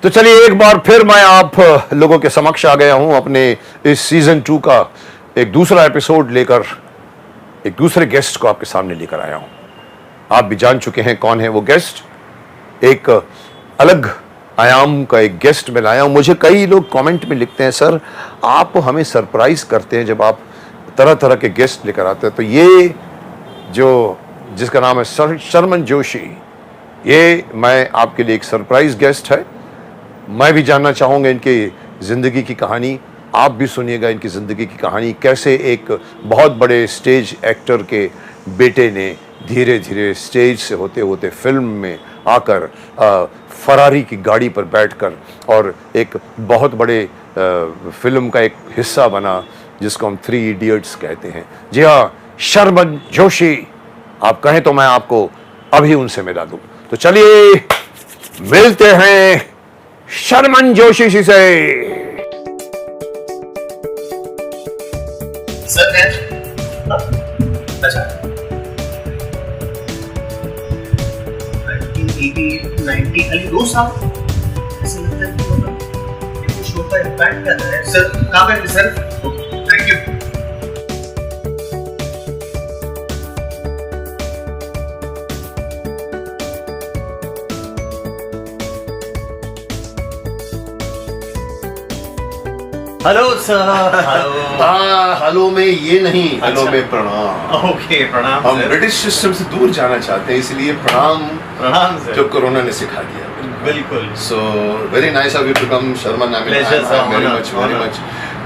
तो चलिए एक बार फिर मैं आप लोगों के समक्ष आ गया हूं अपने इस सीजन 2 का एक दूसरा एपिसोड लेकर, एक दूसरे गेस्ट को आपके सामने लेकर आया हूं। आप भी जान चुके हैं कौन है वो गेस्ट। एक अलग आयाम का एक गेस्ट मैं लाया हूं। मुझे कई लोग कमेंट में लिखते हैं, सर आप हमें सरप्राइज करते हैं जब आप तरह तरह के गेस्ट लेकर आते हैं। तो ये जो जिसका नाम है शर्मन जोशी, ये मैं आपके लिए एक सरप्राइज गेस्ट है। मैं भी जानना चाहूँगा इनकी ज़िंदगी की कहानी, आप भी सुनिएगा इनकी ज़िंदगी की कहानी, कैसे एक बहुत बड़े स्टेज एक्टर के बेटे ने धीरे धीरे स्टेज से होते होते फिल्म में आकर फरारी की गाड़ी पर बैठकर और एक बहुत बड़े फिल्म का एक हिस्सा बना जिसको हम 3 इडियट्स कहते हैं। जी हाँ, शर्मन जोशी। आप कहें तो मैं आपको अभी उनसे मिला दूं। तो चलिए मिलते हैं शर्मन जोशी जी से। सर अच्छा 1980 90 खाली 2 साल ऐसा लगता है कि मतलब ये शो का इम्पैक्ट क्या है सर। कहाँ पे sir? Thank you. Hello sir. Hello में ये नहीं, हेलो में प्रणाम। ओके प्रणाम। हम ब्रिटिश सिस्टम से दूर जाना चाहते हैं, इसलिए प्रणाम प्रणाम सर। जो कोरोना ने सिखा दिया। बिल्कुल। So very nice of you to come Sharman. Very much.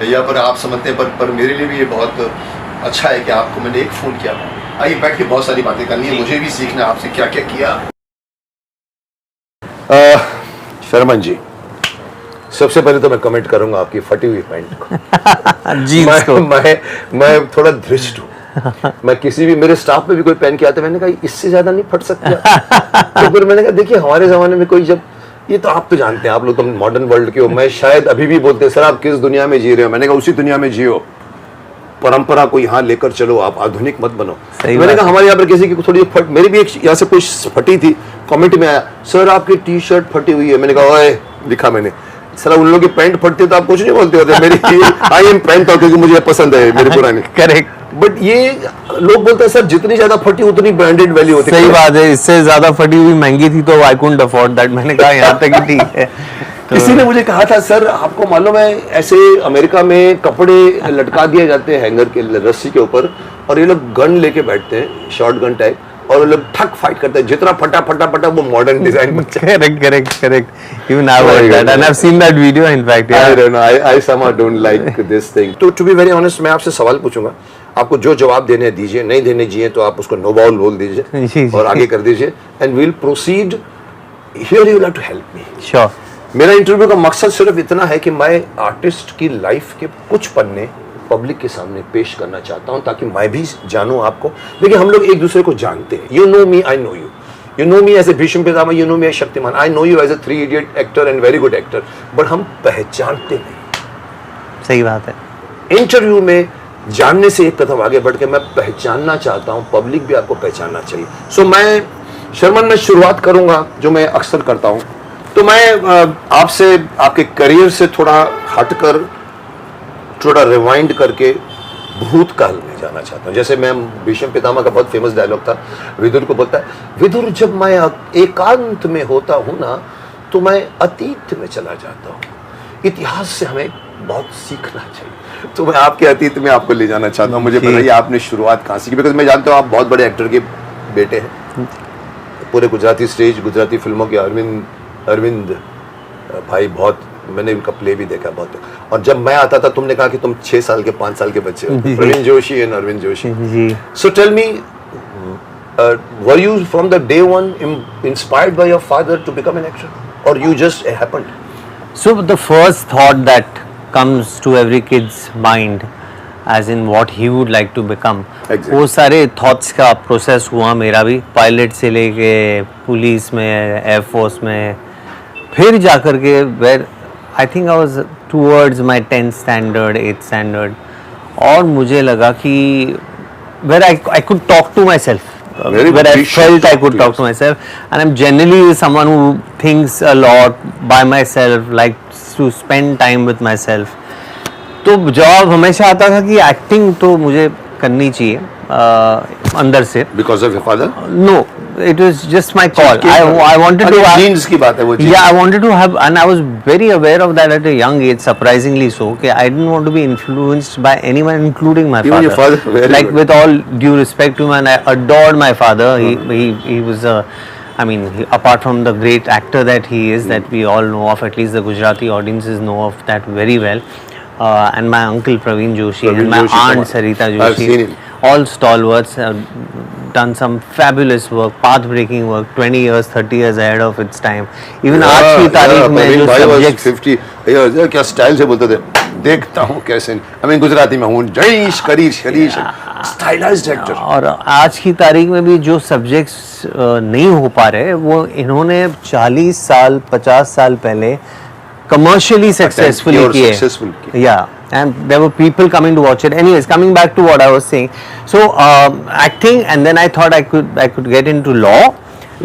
यहाँ पर आप समझते हैं पर मेरे लिए भी ये बहुत अच्छा है कि आपको मैंने एक फ़ोन किया। आइए बैठ के बहुत सारी बातें करनी है, मुझे भी सीखना है आपसे क्या क्या किया। शर्मन जी, सबसे पहले तो मैं कमेंट करूंगा आपकी फटी हुई पैंट को। जी मैं थोड़ा धृष्ट हूँ। मैं किसी भी मेरे स्टाफ में भी कोई पहन के आता, मैंने कहा इससे ज्यादा नहीं फट सकता। तो फिर मैंने कहा देखिए हमारे जमाने में कोई जब ये तो आप तो जानते हैं, आप लोग तो मॉडर्न वर्ल्ड के हो। मैं शायद अभी भी बोलते हैं सर आप किस दुनिया में जी रहे हो। मैंने कहा उसी दुनिया में जियो, परंपरा को यहाँ लेकर चलो, आप आधुनिक मत बनो। मैंने कहा हमारे यहाँ पर किसी की थोड़ी फट, मेरी भी एक यहाँ से कुछ फटी थी, कमेंट में आया सर आपकी टी शर्ट फटी हुई है। मैंने कहा ओए, लिखा मैंने सर उन लोगों की पैंट फटती तो आप कुछ नहीं बोलते होते। मेरी आई एम पैंट था क्योंकि मुझे पसंद है मेरी पुरानी। करेक्ट। बट ये लोग बोलते हैं सर जितनी ज्यादा फटी उतनी ब्रांडेड वैल्यू होती है। सही बात है, इससे ज्यादा फटी हुई महंगी थी तो आई कुडंट अफोर्ड दैट। मैंने कहा यहाँ तक ही ठीक है। तो किसी ने मुझे कहा था सर आपको मालूम है ऐसे अमेरिका में कपड़े लटका दिए जाते हैं हैंगर के रस्सी के ऊपर, और ये लोग गन लेके बैठते हैं, शॉर्ट गन टाइप, और वो लोग ठक फाइट करते हैं। जितना फटा वो मॉडर्न डिजाइन बनता है। Correct. Even I heard that and I've seen that video in fact. I don't know. I somehow don't like this thing. To be very honest, मैं आपसे सवाल पूछूंगा, आपको जो जवाब देने दीजिए, नहीं देने चाहिए तो आप उसको नो बाउल बोल दीजिए और आगे कर दीजिए। And we'll proceed. Here you will have to help me. Sure. मेरा इंटरव्यू का मकसद सिर्फ इतना है कि मैं आर्टिस्ट की लाइफ के कुछ पन्ने पब्लिक के सामने पेश करना चाहता हूं ताकि मैं भी जानूं आपको। देखिए हम लोग एक दूसरे को जानते हैं। You know me, I know you. You know me as a Bhishma Pitamah, you know me as Shaktimaan, I know you as a 3 idiot actor and very good actor, but हम पहचानते नहीं। सही बात है। इंटरव्यू में जानने से एक कदम आगे बढ़ के मैं पहचानना चाहता हूं, पब्लिक भी आपको पहचानना चाहिए। सो मैं शर्मन में शुरुआत करूंगा जो मैं अक्सर करता हूं। तो मैं आपसे आपके करियर से थोड़ा हटकर, थोड़ा रिवाइंड करके भूतकाल में जाना चाहता हूँ। जैसे मैं भीष्म पितामह का बहुत फेमस डायलॉग था, विदुर को बोलता है, विदुर जब मैं एकांत में होता हूँ ना तो मैं अतीत में चला जाता हूँ। इतिहास से हमें बहुत सीखना चाहिए। तो मैं आपके अतीत में आपको ले जाना चाहता हूँ। मुझे बताइए आपने शुरुआत कहाँ सीखी? बिकॉज मैं जानता हूँ आप बहुत बड़े एक्टर के बेटे हैं। पूरे गुजराती स्टेज, गुजराती फिल्मों के अरविंद भाई, बहुत मैंने उनका प्ले भी देखा बहुत। और जब मैं आता था तुमने कहा कि तुम 6 साल के 5 साल के बच्चे हो, Praveen Joshi and Arvind Joshi. So tell me, were you from the day one inspired by your father to become an actor और you just happened? So the first thought that comes to every kid's mind as in what he would like to become, वो सारे thoughts का process हुआ मेरा भी। Pilot से लेके police में, एयरफोर्स में, फिर जाकर के where I think I was towards my 10th standard 8th standard, और मुझे लगा कि where I could talk to myself Very where I good. We should felt I talk could to talk to myself. And I'm generally someone who thinks a lot by myself, likes to spend time with myself. तो जवाब हमेशा आता था कि acting तो मुझे करनी चाहिए अंदर से. Because of your father? No, it was just my call. I wanted to have, genes की बात है वो. yeah, I wanted to have, and I was very aware of that at a young age, surprisingly so. Okay, I didn't want to be influenced by anyone, including my Even father. your father, very like good. with all due respect to him, and I adored my father. He was a, I mean, apart from the great actor that he is, that we all know of, at least the Gujarati audiences know of that very well. And my uncle Praveen Joshi and my Joshi, aunt come on. Sarita I've Joshi, seen him. all stalwarts, have done some fabulous work, path-breaking work, 20 years, 30 years ahead of its time. Even आज की तारीख में जो subjects 50 years क्या style से बोलते थे, देखता हूँ कैसे, I mean गुजराती में हूँ, जयेश करीश करीश, स्टाइलाइज्ड एक्टर. और आज की तारीख में भी जो सब्जेक्ट्स नहीं हो पा रहे, वो इन्होंने 40 साल 50 साल पहले commercially successfully You're किए. successful किए. Yeah, and there were people coming to watch it. Anyways, coming back to what I was saying, so acting, and then I thought I could get into law,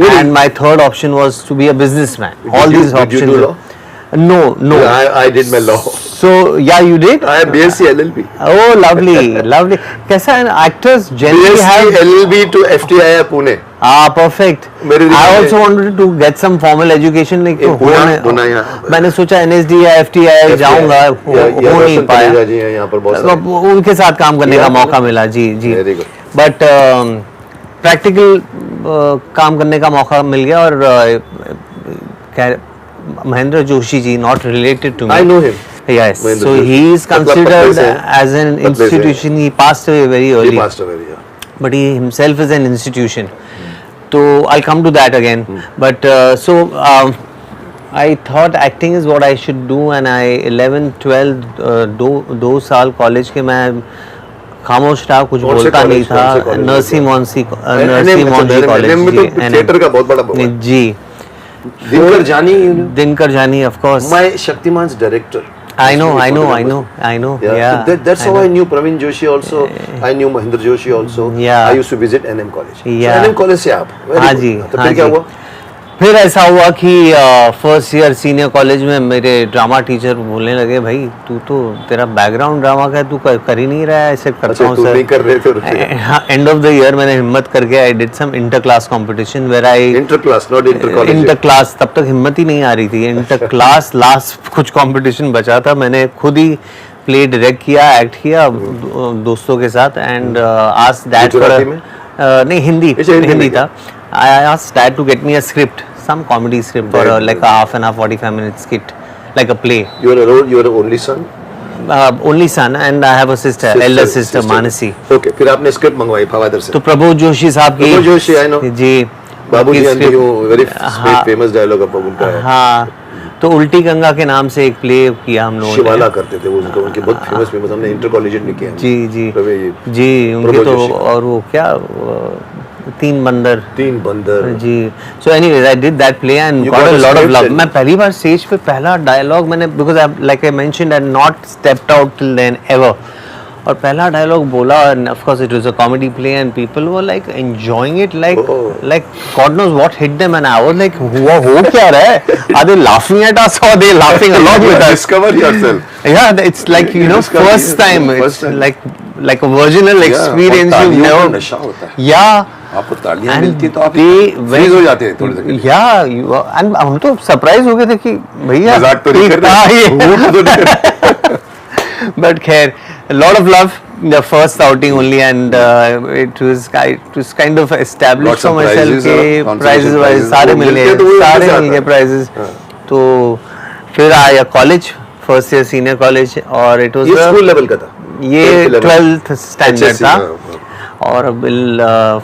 and my third option was to be a businessman. All these Did options. you do law? No, no. I did my law. So yeah, you did. I have BSc LLB. Oh, lovely, lovely. कैसा है? Actors generally have. BSc LLB to FTI Pune. Ah, perfect. मेरे I दिमाग also wanted to get some formal education. like तो पुणे यहाँ. मैंने सोचा NSD या FTI जाऊंगा, हो नहीं पाया. जी यहाँ पर बहुत सारे. तो उनके साथ काम करने का मौका मिला. जी जी. Very good. बट प्रैक्टिकल काम करने का मौका मिल गया. और Mahendra Joshi ji, not related to me. I know him. Yes. Mahendra So Joshi. he is considered as an Patla se. institution. He passed away very early. He passed away. Yeah. But he himself is an institution. So I'll come to that again. But I thought acting is what I should do, and I 11, 12 दो साल college के मैं खामोश था, कुछ बोलता नहीं था. नरसी मोंसी कॉलेज थिएटर का बहुत बड़ा जी. दिनकर जानी of course. My Shaktiman's director. I know. Yeah. So that's how I knew Praveen Joshi also. I knew Mahendra Joshi also. Yeah. I used to visit NM College. Yeah. So NM College से आप. हाँ जी. तो फिर क्या हुआ? फिर ऐसा हुआ कि फर्स्ट ईयर सीनियर कॉलेज में मेरे ड्रामा टीचर बोलने लगे, भाई तू तो तेरा बैकग्राउंड ड्रामा का है, तू कर ही नहीं रहा है. ऐसे करता हूँ सर. नहीं कर रहे थे. एंड ऑफ द ईयर मैंने हिम्मत करके I did some inter class competition where I inter class not inter college. Inter class तब तक हिम्मत ही नहीं आ रही थी. इंटर क्लास लास्ट कुछ कंपटीशन बचा था, मैंने खुद ही प्ले डायरेक्ट किया, एक्ट किया दोस्तों के साथ. एंड आस्क्ड दैट नहीं हिंदी था. I asked dad to get me a script, some comedy script or like a half an hour 45 minute skit, like a play. You are an only son? Only son, and I have a sister, elder sister Manasi. Okay, फिर आपने script मंगवाई father से. तो प्रभु जोशी साहब की. प्रभु Joshi, I know. जी. बाबूजी and you very famous dialogue अब उनका है. हाँ. तो उल्टी गंगा के नाम से एक प्ले किया हम लोगों ने. शिवाला करते थे वो, उनके बहुत फेमस हमने इंटर कॉलेज में किया. जी जी जी. उनके तो और वो क्या तीन बंदर जी. So anyways I did that play and got a lot of love. मैं पहली बार स्टेज पे पहला डायलॉग मैंने, because I like I mentioned I not stepped out till then ever, और पहला डायलॉग बोला. And of course it was a comedy play and people were like enjoying it like God knows what hit them. And I was like हो क्या रहा है? Are they laughing at us और they laughing along with us? Discover yourself. Yeah, it's like first time. It's like a virginal experience you've never. Yeah. आपको तालियां मिलती तो आप फ्रीज हो जाते हैं थोड़ी देर. Yeah, and हम तो सरप्राइज हो गए थे कि भैया मजाक तो नहीं कर रहे. But खैर, a lot of love. The first outing only, and it was kind of established for myself कि prizes wise सारे मिल गए prizes. तो फिर आया college, first year senior college, और इट वाज स्कूल लेवल का था. ये 12th स्टैंडर्ड था. और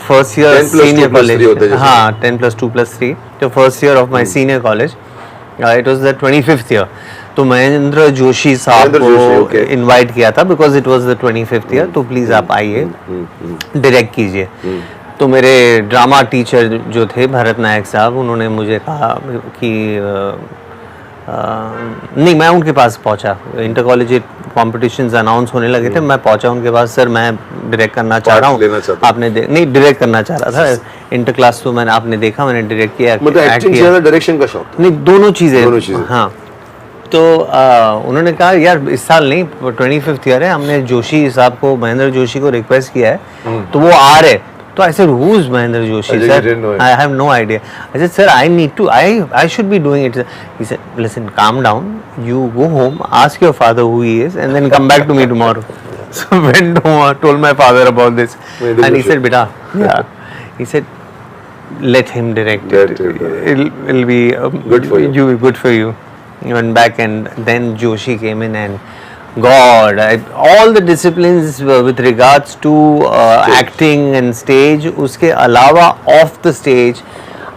फर्स्ट ईयर सीनियर कॉलेज, हाँ 10+2+3, तो first year of my senior college. It was the 25th year. तो महेंद्र जोशी साहब को इनवाइट किया था because it was the 25th year. तो प्लीज आप आइए, डायरेक्ट कीजिए. तो मेरे ड्रामा टीचर जो थे भरत नायक साहब, उन्होंने मुझे कहा कि नहीं, मैं उनके पास पहुंचा. इंटर कॉलेज कॉम्पिटिशन्स अनाउंस होने लगे थे, मैं पहुंचा उनके पास. सर मैं डायरेक्ट करना चाह रहा लेना हूँ, चाहता आपने नहीं डायरेक्ट करना चाह रहा था, इंटर क्लास तो मैंने आपने देखा, मैंने डायरेक्ट किया, मतलब act एक्टिंग से किया। ज्यादा डायरेक्शन का शौक था। नहीं दोनों दोनों चीज़ें चीज़ें। हाँ। तो उन्होंने कहा यार इस साल नहीं 25th ईयर है, हमने जोशी साहब को, महेंद्र जोशी को रिक्वेस्ट किया है तो वो आ रहे। तो I said who is Mahendra Joshi Ajay, you didn't know sir, him. I have no idea. I said sir I need to, I should be doing it. He said listen calm down, you go home, ask your father who he is and then come back to me tomorrow. So went home, told my father about this Made and he him said beta yeah, he said let him direct it. It'll be Good for you. Good for you. He went back and then Joshi came in and God, all the disciplines with regards to acting and stage, उसके अलावा off the stage,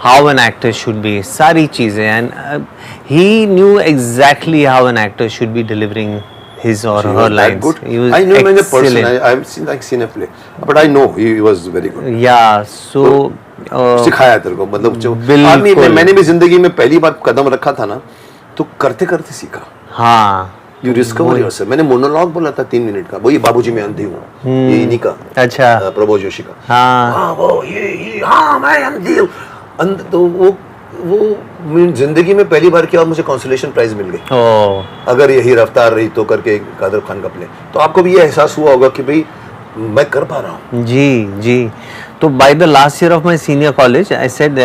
how an actor should be, सारी चीजें, and he knew exactly how an actor should be delivering his or He her was that lines. good. He was I know him as a person. excellent. I've seen a play, but I know he was very good. Yeah, so सिखाया तेरे को, मतलब जो बिल्कुल। आदमी मैंने भी जिंदगी में पहली बार कदम रखा था ना, तो करते करते सीखा। हाँ यू डिस्कवर योरसेल्फ। मैंने मोनोलॉग बोला था 3 मिनट का, वो ये बाबूजी मैं अंधी हूँ, ये इन्हीं का, अच्छा प्रभु जोशी का। हाँ हाँ वो ये हाँ मैं अंधी हूँ। तो वो जिंदगी में पहली बार किया और मुझे कंसोलेशन प्राइज मिल गई। ओ अगर यही रफ्तार रही तो करके कादर खान का प्ले, तो आपको भी ये एहसास हुआ होगा कि भाई मैं कर पा रहा हूँ। जी जी। तो by the last year of my senior college I said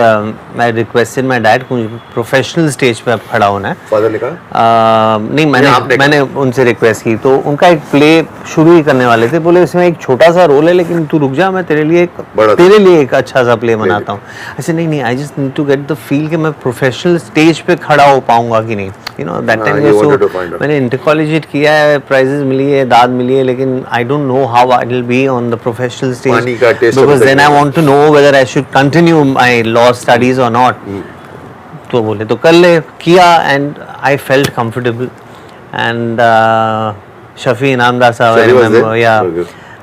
मैं रिक्वेस्टेड माय डैड, मुझे प्रोफेशनल स्टेज पे अब खड़ा होना है। फादर ने कहा नहीं आपने मैंने उनसे रिक्वेस्ट की, तो उनका एक प्ले शुरू ही करने वाले थे, बोले इसमें एक छोटा सा रोल है लेकिन तू रुक जा, मैं तेरे लिए एक अच्छा सा प्ले बनाता हूँ। ऐसे नहीं I just need to get the feel कि मैं प्रोफेशनल स्टेज पे खड़ा हो पाऊंगा कि नहीं, यू नो दैट टाइम। सो मैंने इंटर कॉलेजिएट किया है, प्राइजेस मिली है, दाद मिली है, लेकिन I don't know how I will be on the professional stage, because then I want to know whether I should continue my law studies or not. तो बोले तो कर ले, किया and I felt comfortable and Shafi Inamdar साहब I remember, yeah,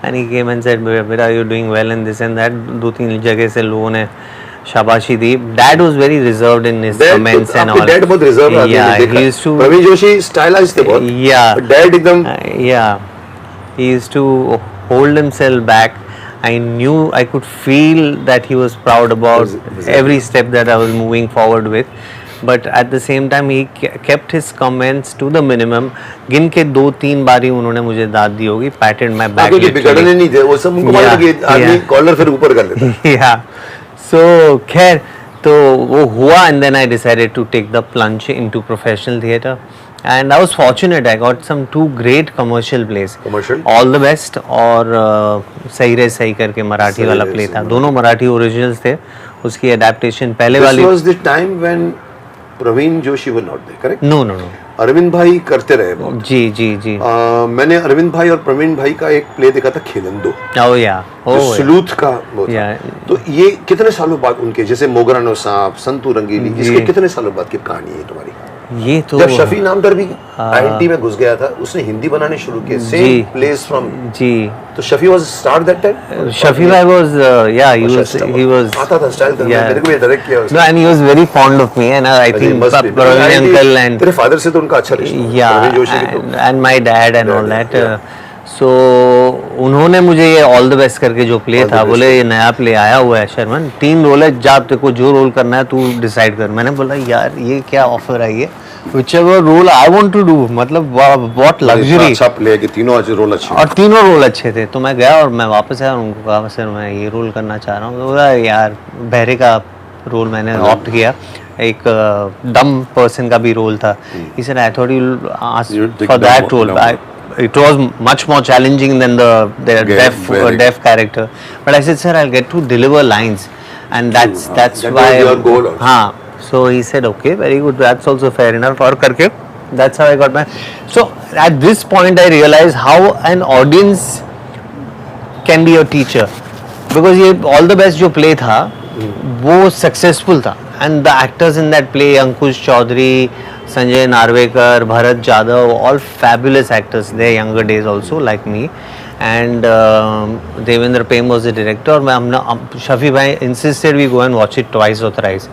and he came and said beta you're doing well in this and that. 2-3 जगह से लोगों ने शाबाशी दी. Dad was very reserved in his comments and all. Dad बहुत reserved आदमी yeah, देखा। he used to Praveen Joshi stylised थे बहुत। yeah, Dad एकदम yeah, he used to hold himself back. I knew, I could feel that he was proud about every step that I was moving forward with. But at the same time, he kept his comments to the minimum. गिन के 2-3 बार ही उन्होंने मुझे दाद दी होगी, patted my back. क्योंकि बिगड़ने नहीं थे वो सब, उनको मालूम है कि आदमी कॉलर फिर ऊपर कर लेता है। Yeah. So खैर तो वो हुआ and then I decided to take the plunge into professional theatre. And I was fortunate, I got some 2 great commercial plays. Commercial? All the Best और सही रे सही करके मराठी वाला प्ले था, दोनों मराठी ओरिजिनल्स थे, उसकी एडेप्टेशन पहले वाली। This was the time when Praveen Joshi were not there, correct? No no no. Arvind भाई करते रहे बहुत। जी जी जी। मैंने अरविंद भाई और प्रवीण भाई का एक प्ले देखा था खेलंदो। Oh yeah. Oh yeah. Sleuth का वो था। Yeah. तो ये कितने सालों बाद उनके, जैसे मोगरानो सांप, संतू रंगीली, इसके कितने सालों बाद की कहानी है तुम्हारी? ये तो जब शफी नामदार भी आईआईटी में घुस गया था, उसने हिंदी बनाने शुरू किए, सेम प्लेस फ्रॉम। जी। तो Shafi was star that time. Shafi भाई was yeah, he was आता था स्टाइल करना, मेरे को भी डायरेक्ट किया उसने। No, and he was very fond of me and I think Praveen uncle and तेरे फादर से तो उनका अच्छा रिश्ता। yeah, and my dad and all that. So उन्होंने मुझे ये ऑल द बेस्ट करके जो प्ले था, बोले ये नया प्ले आया हुआ है शर्मन, 3 रोल है, जा तेरे को जो रोल करना है तू डिसाइड कर। मैंने बोला यार ये क्या ऑफर आई है, whichever role I want to do, मतलब what luxury। अच्छा प्ले है कि तीनों अच्छे रोल अच्छे, और तीनों रोल अच्छे थे। तो मैं गया और मैं वापस आया और उनको कहा सर मैं ये रोल करना चाह रहा हूँ। तो बोला यार बहरे का रोल मैंने ऑप्ट किया, एक डम पर्सन का भी रोल था। He said I thought you'll ask for that role. It was much more challenging than the deaf character. But I said sir I'll get to deliver lines and that's that why was your goal also. हाँ. So he said okay very good, that's also fair enough और करके that's how I got my. So at this point I realized how an audience can be a teacher, because ये all the best जो play था वो successful था and the actors in that play, Ankush Chaudhary, Sanjay Narvekar, Bharat Jadhav, all fabulous actors, their younger days also like me, and Devendra Prem was the director। और मैं हमने शफी भाई insisted we go and watch it twice or thrice।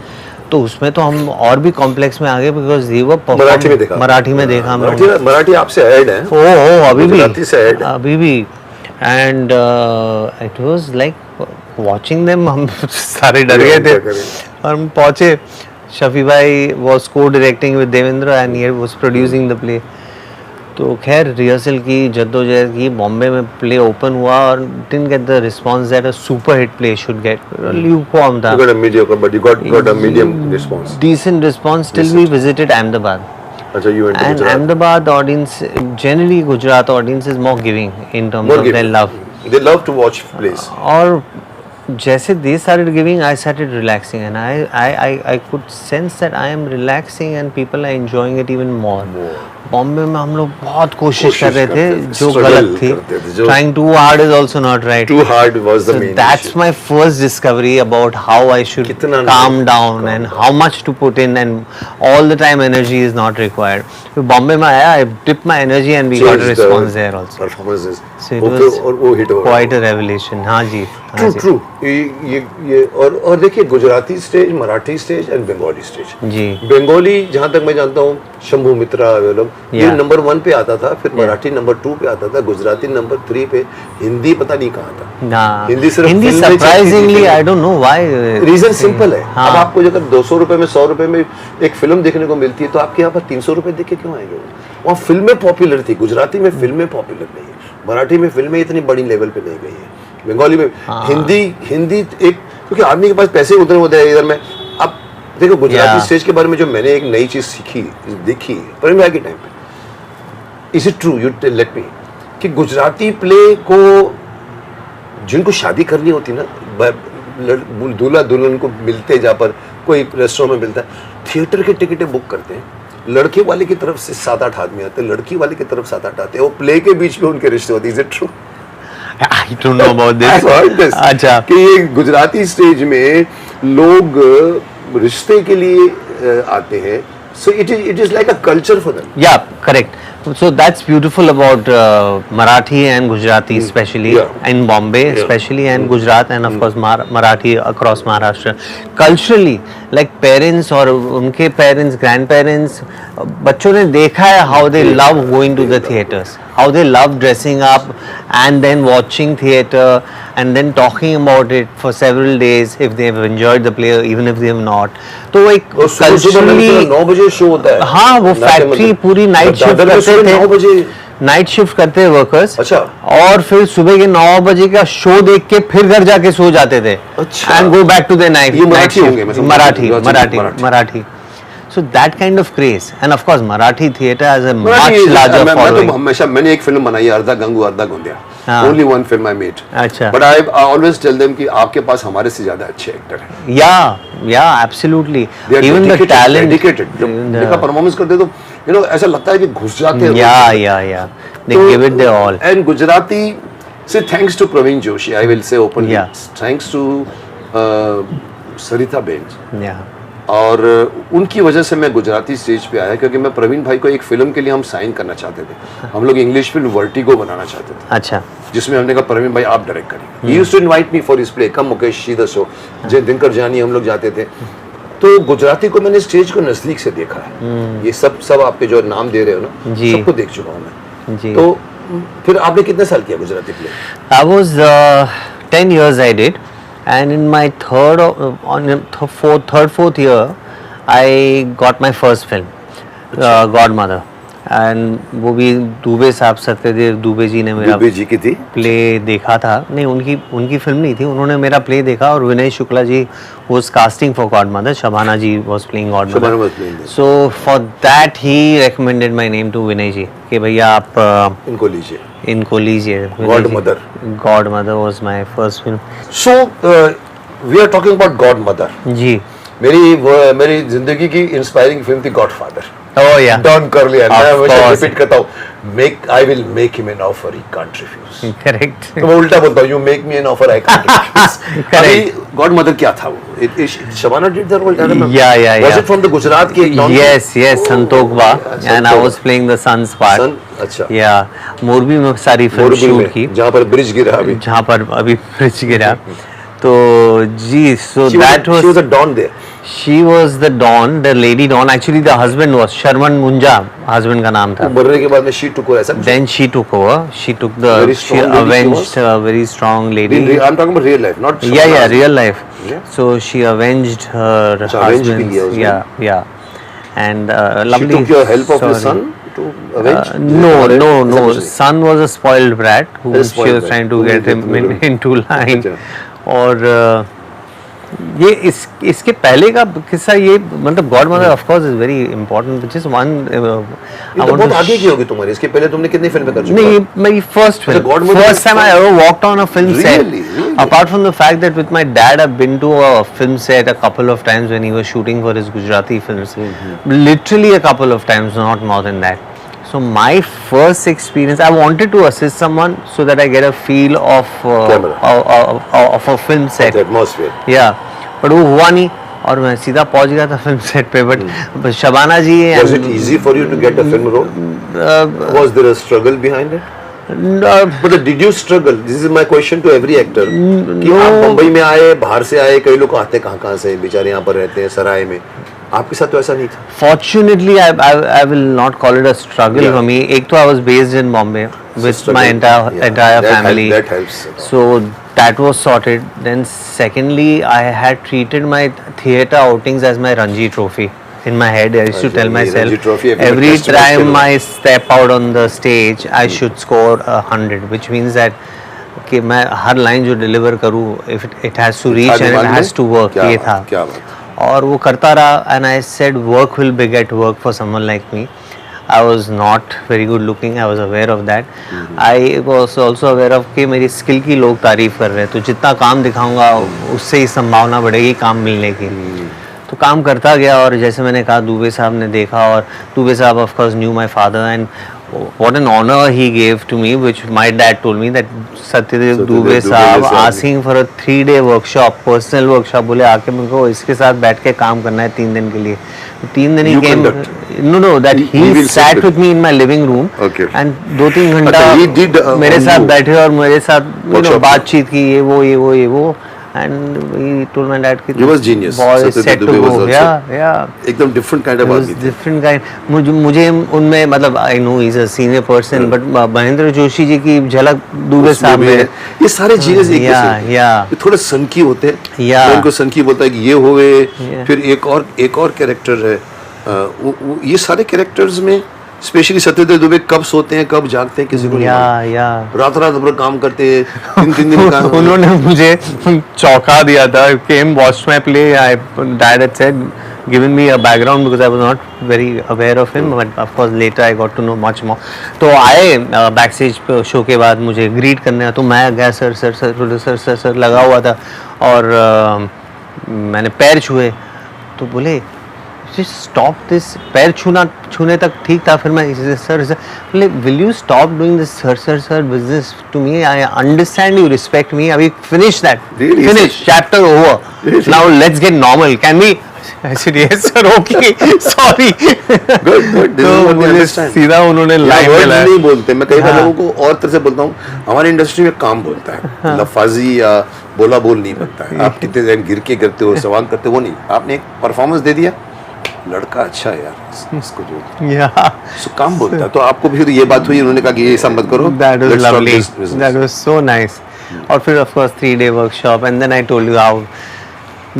तो उसमें तो हम और भी कॉम्प्लेक्स में आ गए, बिकॉज ये वो मराठी में देखा मराठी में देखा हमने। मराठी आपसे ऐड है। ओ अभी भी गुजराती से ऐड है। अभी भी and it was like watching them, हम सारे डर गए थे और हम पहुंचे. शफी भाई वाज को directing with Devendra and he was producing the play. तो खैर रिहर्सल की, जद्दोजहद की, बॉम्बे में प्ले ओपन हुआ और didn't get the response that a super hit play should get. Lukewarm था. You got a mediocre, but you got a medium response. Decent response till we visited Ahmedabad. अच्छा, you went to And Gujarat. Ahmedabad audience, generally Gujarat audience is more giving in terms More of giving. their love. They love to watch plays. और जैसे they started giving, I started relaxing, and I could sense that I am relaxing and people are enjoying it even more. Bombay में हम लोग बहुत कोशिश कर रहे थे, जो struggle गलत थी. करते थे, जो- Trying too hard is also not right. Too hard was the So main that's issue. my first discovery about how I should कितना calm नहीं, down calm and down. how much to put in, and all the time energy is not required. So Bombay में आया, I dipped my energy and we got a Changed the response there also. Performances. So it वो was फिर- और वो hit हो गया. quite a revelation. हाँ जी, हाँ True, जी. true. ये और देखिए, Gujarati stage, Marathi stage and Bengali stage. जी. बंगाली जहाँ तक मैं जानता हूँ, शंभू मित्रा ये Yeah. नंबर 1 पे आता था, फिर मराठी नंबर 2 पे आता था, गुजराती नंबर 3 पे, हिंदी पता नहीं कहाँ था. हाँ. हिंदी सिर्फ हिंदी फिल्म में चलती थी. surprisingly I don't know why. Reason simple है. हाँ. अब आपको अगर 200 रुपए में 100 रुपए में एक फिल्म देखने को मिलती है, तो आपके यहाँ पर 300 रुपए देख के क्यों आएंगे? वहाँ फिल्में पॉपुलर थी. गुजराती में फिल्में पॉपुलर नहीं है, मराठी में फिल्में इतनी बड़ी लेवल पे नहीं गई है, बंगाली में हिंदी एक, क्योंकि आदमी के पास पैसे उतने होते हैं इधर में. अब देखो, गुजराती Yeah. स्टेज के बारे में जो मैंने एक नई चीज सीखी, देखी प्रेम भाई के टाइम पे, is it true, you let me, कि गुजराती प्ले को जिनको शादी करनी होती ना, दूल्हा दुल्हन को मिलते, जहाँ पर कोई रेस्टोरेंट में मिलता है, थिएटर की टिकटें बुक करते हैं. लड़के वाले की तरफ से 7-8 आदमी आते हैं, लड़की वाले की तरफ 7-8 आते हैं, वो प्ले के बीच में उनके रिश्ते होते हैं. Is it true? I don't know about this. I've heard this. अच्छा. कि ये गुजराती स्टेज में लोग रिश्ते के लिए आते हैं. So it is like a culture for them. Yeah, correct. So that's beautiful about Marathi and Gujarati, especially Yeah. in Bombay, Yeah. especially and Gujarat, and of course Marathi across Maharashtra. Culturally, like parents or उनके parents, grandparents, बच्चों ने देखा है how they love going to the theaters, how they love dressing up and then watching theater and then talking about it for several days if they have enjoyed the play, even if they have not. तो वो एक और सुबह 9 बजे show होता है. हाँ, वो फैक्ट्री पूरी नाइट शिफ्ट करते थे. 9 बजे नाइट शिफ्ट करते हैं वर्कर्स. अच्छा. और फिर सुबह के 9 बजे का शो देख के फिर घर जाके सो जाते थे. अच्छा. And go back to the night. ये मराठी होंगे, मैं समझ गया. Marathi. So that kind of craze, and of course Marathi theatre has a much Marathi- larger मैं following. तो हमेशा, मैंने एक फिल्म बनाई है, अर्धा गंगू अर्धा गोंदिया. हाँ. Only one film I made. अच्छा. But I always tell them कि आपके पास हमारे से ज्यादा अच्छे एक्टर हैं. Yeah, absolutely. They are Even the dedicated, talent. dedicated. जब in the- देखा परफॉर्मेंस करते तो ऐसा लगता है कि घुस जाते हैं. Yeah. They give it their all. And Gujarati, say thanks to Praveen Joshi, I will say openly. Yeah. Thanks to Sarita Ben. Yeah. और उनकी वजह से मैं गुजराती स्टेज पे आया, क्योंकि मैं प्रवीण भाई को एक फिल्म के लिए हम साइन करना चाहते थे. हम लोग इंग्लिश फिल्म वर्टिगो बनाना चाहते थे, अच्छा. जिसमें हमने कहा प्रवीण भाई आप डायरेक्ट करें. He used to invite me for his play, come Mukesh see the show, Jai Dinkar जानी, हम लोग जाते थे. तो गुजराती को मैंने स्टेज को नजदीक से देखा है. ये सब आपके जो नाम दे रहे हो ना, जी. सबको देख चुका हूँ मैं. जी. तो फिर आपने कितने साल किया Gujarati play? I was 10 years I did, and in my fourth year, I got my first film, Godmother, and वो भी दुबे साहब, सत्यदेव दुबे जी ने मेरा दुबे जी की थी. प्ले देखा था. नहीं, उनकी फिल्म नहीं थी, उन्होंने मेरा प्ले देखा. और विनय Shukla ji was casting for Godmother, Shabana ji was playing Godmother. Shabana was playing this. So for that he recommended my name to Vinay ji कि भैया आप इनको लीजिए. इनको लीजिए. Godmother. Godmother was my first film. So we are talking about Godmother. जी. मेरी जिंदगी की इंस्पायरिंग फिल्म थी गॉडफादर. Oh yeah. डॉन कर लिया. मैं Of हमेशा course. रिपीट करता हूँ, I will make him an offer he can't refuse. Correct. तो मैं उल्टा बोलता हूँ, you make me an offer I can't refuse. Correct. अभी गॉडमदर क्या था वो? Shabana did that role? Yeah. Was it from the Gujarat की एक non- Yes, Santok Ba, and I Santok. was playing the son's part. Son? अच्छा. Yeah, Morbi में सारी film Morbi shoot में, की, जहाँ पर ब्रिज गिरा अभी. जहाँ पर अभी ब्रिज गिरा. तो जी, so She that she was was a don there. she was the Don, the lady Don. Actually, the husband was Sharman Munja, husband का नाम था. मरने के बाद में she took over ऐसा कुछ? Then she took over. She took the. Very She strong lady she avenged was? a very strong lady. I'm talking about real life, not. Yeah, Shabana. real life. Yeah. So she avenged her अच्छा, avenge भी husband. किया उसने? Yeah. And She lovely. took your help of your story. son to avenge? No. ऐसा कुछ नहीं? Son was a spoiled brat who A she spoiled was brat. trying to Who get will him get him into line. अच्छा. और ये इसके पहले का किस्सा ये मतलब God mother of course is very important which is one ये तो बहुत आगे की होगी तुम्हारी. इसके पहले तुमने कितनी फिल्में कर चुकी हो? नहीं, मेरी फर्स्ट अच्छा, film, God Mother first is time I first. Ever walked on a film set. Really? Apart from the fact that with my dad I've been to a film set a couple of times when he was shooting for his Gujarati films. Literally a couple of times, not more than that. So my first experience, I wanted to assist someone so that I get a feel of of a film set. The atmosphere. Yeah, but वो हुआ नहीं और मैं सीधा पहुंच गया था film set पे. But Shabana ji Was it easy for you to get a film role? Was there a struggle behind it? But did you struggle? This is my question to every actor. कि आप मुंबई में आए, बाहर से आए, कई लोग आते कहाँ से, बेचारे यहाँ पर रहते हैं सराय में. आपके साथ तो ऐसा नहीं था. Fortunately, I will not call it a struggle Yeah. for me. एक तो I was based in Bombay with struggle. my entire That family. that helps. So that was sorted. Then secondly, I had treated my theatre outings as my Ranji Trophy. In my head, I used to tell Ranji myself Trophy, every festival time Khelo. I step out on the stage, I should score 100, which means that कि मैं हर line जो deliver करूँ, if it has to reach and it has to work. क्या ये बात, था. क्या बात. और वो करता रहा and I said work will beget work for someone like me. I was not very good looking. I was aware of that. I was also aware of कि मेरी स्किल की लोग तारीफ कर रहे हैं, तो जितना काम दिखाऊंगा उससे ही संभावना बढ़ेगी काम मिलने की. तो काम करता गया और जैसे मैंने कहा दुबे साहब ने देखा और दुबे साहब of course new my father and what an honor he gave to me, which my dad told me that Satyadev Dubey साहब asking for a 3-day workshop, personal workshop, बोले आके मेरे को इसके साथ बैठ के काम करना है 3 दिन के लिए. 3 दिन ही You came. conduct. No, that He he will sit sat with with me in my living room. Okay. And 2-3 घंटा अच्छा, he did, मेरे on साथ you. बैठे और मेरे साथ Workshop. बातचीत की ये वो and he told my dad कि He was genius. boy is Satyadev set to Dubey was go. also Yeah. एकदम different kind of He was आदमी थे. different kind. मुझे उनमें मतलब I know he's a senior person, but Mahendra Joshi ji की झलक दुबे उसमें साहब भी में. है. ये सारे जीनियस एक Yeah, जैसे yeah. ये थोड़े सनकी होते हैं. Yeah. मैं इनको सनकी बोलता है कि ये होवे. Yeah. फिर एक और कैरेक्टर है. ये सारे कैरेक्टर्स में स्पेशली सत्यदेव दुबे कब सोते हैं कब जागते हैं किसी को नहीं मालूम. Yeah. रात भर काम करते हैं. 3 दिन काम. उन्होंने मुझे चौंका दिया था. Came watched my play. Dad had said given me a background because I was not very aware of him, but of course later I got to know much more. तो आए backstage शो के बाद मुझे greet करने, तो मैं गया sir लगा हुआ था और मैंने पैर छुए तो बोले स्टॉप दिस. पैर छूने तक ठीक था, फिर मैं सर बोले will you stop doing this sir business to me. I understand you respect me. अभी finish that. Really? Finish chapter over. Really? Now let's get normal. Can we? I said yes sir, okay, sorry. Good. This तो is what we मुझे understand. सीधा उन्होंने यहाँ line words मिलाया. नहीं बोलते. मैं कई बार हाँ. लोगों को और तरह से बोलता हूँ. हमारी इंडस्ट्री में काम बोलता है. लफाजी या बोला बोल नहीं बनता है. आप कितने टाइम गिर के करते हो, सवाल करते हो, वो नहीं. आपने एक परफॉर्मेंस दे दिया, लड़का अच्छा है यार, इसको जो Yeah. सो काम बोलता है. तो आपको फिर ये बात हुई, उन्होंने कहा कि ये ऐसा मत करो. That was Let's stop lovely. this business. That was so nice. और फिर of course 3-day workshop, and then I told you how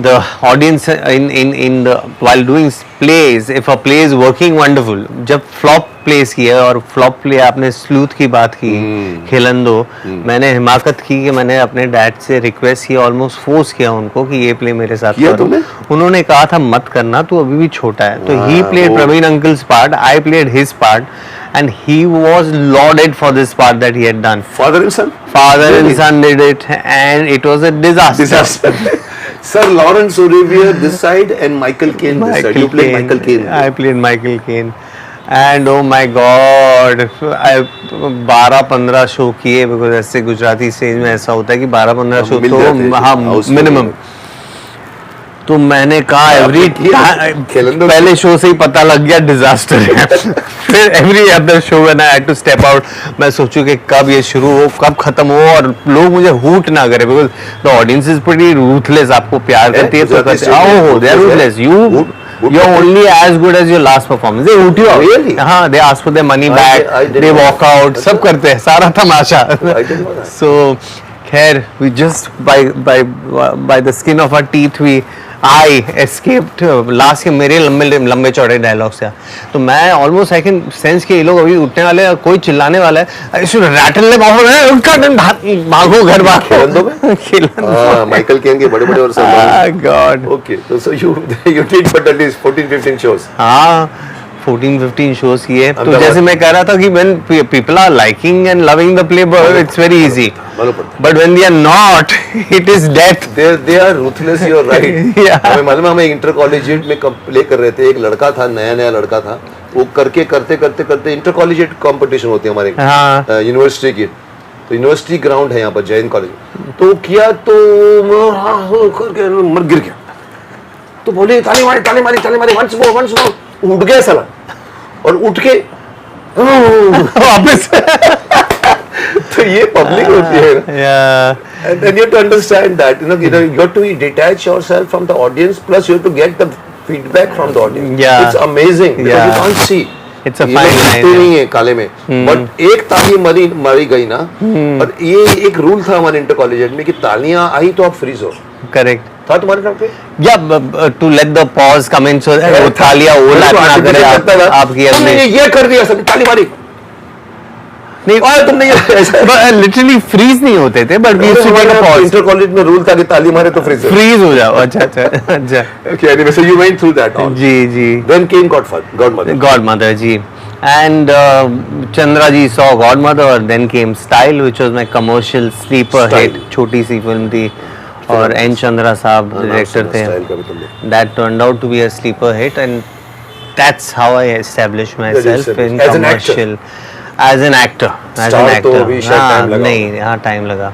the audience in the while doing plays, if a play is working wonderful, जब flop plays किया और flop play आपने sleuth की बात की, खेलन दो, मैंने हिमाकत की कि मैंने अपने डैड से रिक्वेस्ट किया, ऑलमोस्ट फोर्स किया उनको कि ये प्ले मेरे साथ किया करो. तुमने? उन्होंने कहा था मत करना, तू अभी भी छोटा है. तो he played Praveen uncle's part, I played his part, and he was lauded for this part that he had done. Father and son? Father Really? and son did it, and it was a disaster. Disaster. Sir Lawrence Olivier this side and Michael Caine this side. You played Michael Caine. I played Michael Caine. And oh my God, I 12-15 show किए, because ऐसे Gujarati stage में ऐसा होता है कि 12-15 show मिल जाते हैं, तो हाँ house मिनिमम. तो मैंने कहा एवरी खेलन दो। पहले शो से ही पता लग गया डिजास्टर है। फिर every other show when I had to step out, मैं सोचूं कि कब ये शुरू हो कब खत्म हो और लोग मुझे हूट ना करे, because the audience is pretty ruthless, आपको प्यार करती है तो करते हो, they are ruthless, you are only as good as your last performance. They hoot you out. Really? हाँ, they ask for their money back, I didn't they know walk out, सब करते हैं, सारा तमाशा। I didn't know that. So, खैर, we just by the skin of our teeth I escaped last के मेरे लंबे चौड़े डायलॉग्स थे, तो मैं ऑलमोस्ट आई कैन सेंस कि ये लोग अभी उठने वाले हैं, कोई चिल्लाने वाला है, I should rattle them off, भागो घर भागो। खेलन माइकल केन के बड़े और गॉड। ओके, तो so you did but at least 14-15 shows. हाँ 14-15 शोज किए, तो अहमदाबाद। जैसे मैं कह रहा था कि when people are liking and loving the play, it's very easy, but when they are not, it is death. They are ruthless, you are right. Yeah. हमें मालूम है, हमें इंटर कॉलेजिएट में प्ले कर रहे थे, एक लड़का था, नया लड़का था, वो करते इंटर कॉलेजिएट कंपटीशन होती है हमारे हाँ। यूनिवर्सिटी की, तो यूनिवर्सिटी ग्राउंड है यहाँ पर जैन कॉलेज, तो किया तो करके मर गिर गया, तो बोले ताली मारी वंस मोर, उठ गया साला, और उठ के वापस। तो ये पब्लिक होती है ना। Yeah. And then you have to understand that, you have to detach yourself from the audience, plus you have to get the feedback from the audience. Yeah. It's amazing because Yeah. you can't see. It's a ये fine लोग line, दिखते yeah. नहीं है काले में, but एक ताली मारी गई ना, और ये एक रूल था हमारे इंटर कॉलेज में कि तालियां आई तो आप फ्रीज हो, Correct. था तुम्हारे टाइम पे? Yeah, to let the pause come in, so वो थालियां ओला ना करे आपकी तुमने अगले। ये कर दिया, सब ताली मारी नहीं, और तुमने ये लिटरली फ्रीज नहीं होते थे, but we used to take a pause, inter college में रूल था कि ताली मारे तो फ्रीज फ्रीज हो जाओ। अच्छा। Okay, anyway, so you went through that all. Ji Then came Godmother. Godmother ji, and Chandra ji saw Godmother, then came Style, which was my commercial sleeper Style. hit, छोटी सी film थी, और N Chandra साहब director थे। Style का भी तुमने। That turned out to be a sleeper hit, and that's how I established myself in As an actor? commercial, as an actor. Star तो अभी शायद हाँ, time लगा नहीं, हाँ टाइम लगा।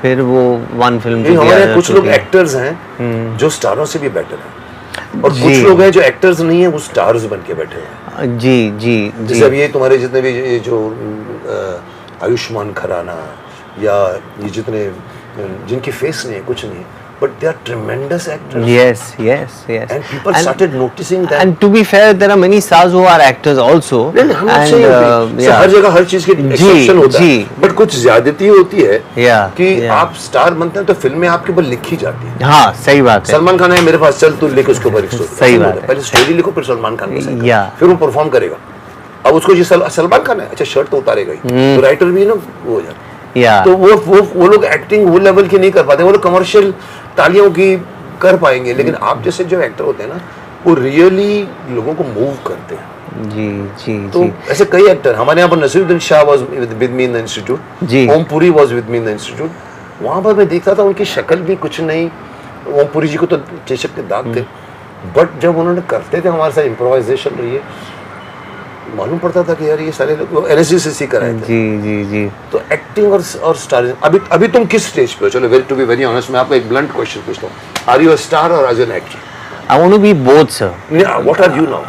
फिर वो वन फिल्म नहीं, हमारे यहाँ कुछ लोग एक्टर्स हैं जो स्टारों से भी बेटर हैं, और कुछ जी। लोग हैं जो एक्टर्स नहीं है, वो स्टार्स बन के बैठे हैं। जी जैसे अब ये तुम्हारे जितने भी ये जो आयुष्मान खुराना या ये जितने जिनकी फेस नहीं है, कुछ नहीं, but they are tremendous actors, yes. And people started noticing that. And to be fair, there are many stars who are actors also. नहीं, हम And, saying yeah. हर जगह हर चीज की एक्सेप्शन होता है, जी। बट कुछ ज्यादती होती है Yeah, कि yeah. आप स्टार बनते हैं तो फिल्में आपके ऊपर लिखी जाती है। हाँ, सही बात है। सलमान खान है मेरे पास, चल तू लिख उसके ऊपर एक स्टोरी। सही ऐसा बात नहीं है। पहले स्टोरी लिखो, फिर सलमान खान को sign करो, Yeah. फिर वो परफॉर्म करेगा। अब उसको ये सलमान खान है, अच्छा शर्ट तो उतारेगा ही, तो राइटर भी ना वो हो जाता। Yeah. तो वो लोग एक्टिंग वो लेवल की नहीं कर पाते, वो लोग कमर्शियल तालियों की कर पाएंगे, लेकिन आप जैसे जो एक्टर होते हैं ना, वो रियली लोगों को मूव करते हैं। जी तो ऐसे कई एक्टर हमारे यहाँ पर, Naseeruddin Shah was with me in the institute, जी। Om Puri was with me in the institute, वहाँ पर मैं देखता था उनकी शक्ल भी कुछ नहीं, ओम पुरी जी को तो चेचक के दाग थे, बट जब उन्होंने करते थे हमारे साथ इम्प्रोवाइजेशन रही है, मालूम पड़ता था कि यार ये सारे लोग एनएसजी से सीख कर आए थे। जी तो एक्टिंग और स्टार, अभी तुम किस स्टेज पे हो? चलो टू बी वेरी ऑनेस्ट, मैं आपको एक ब्लंट क्वेश्चन पूछता हूँ, आर यू अ स्टार और as an actor? I want to be both, sir. What are you now?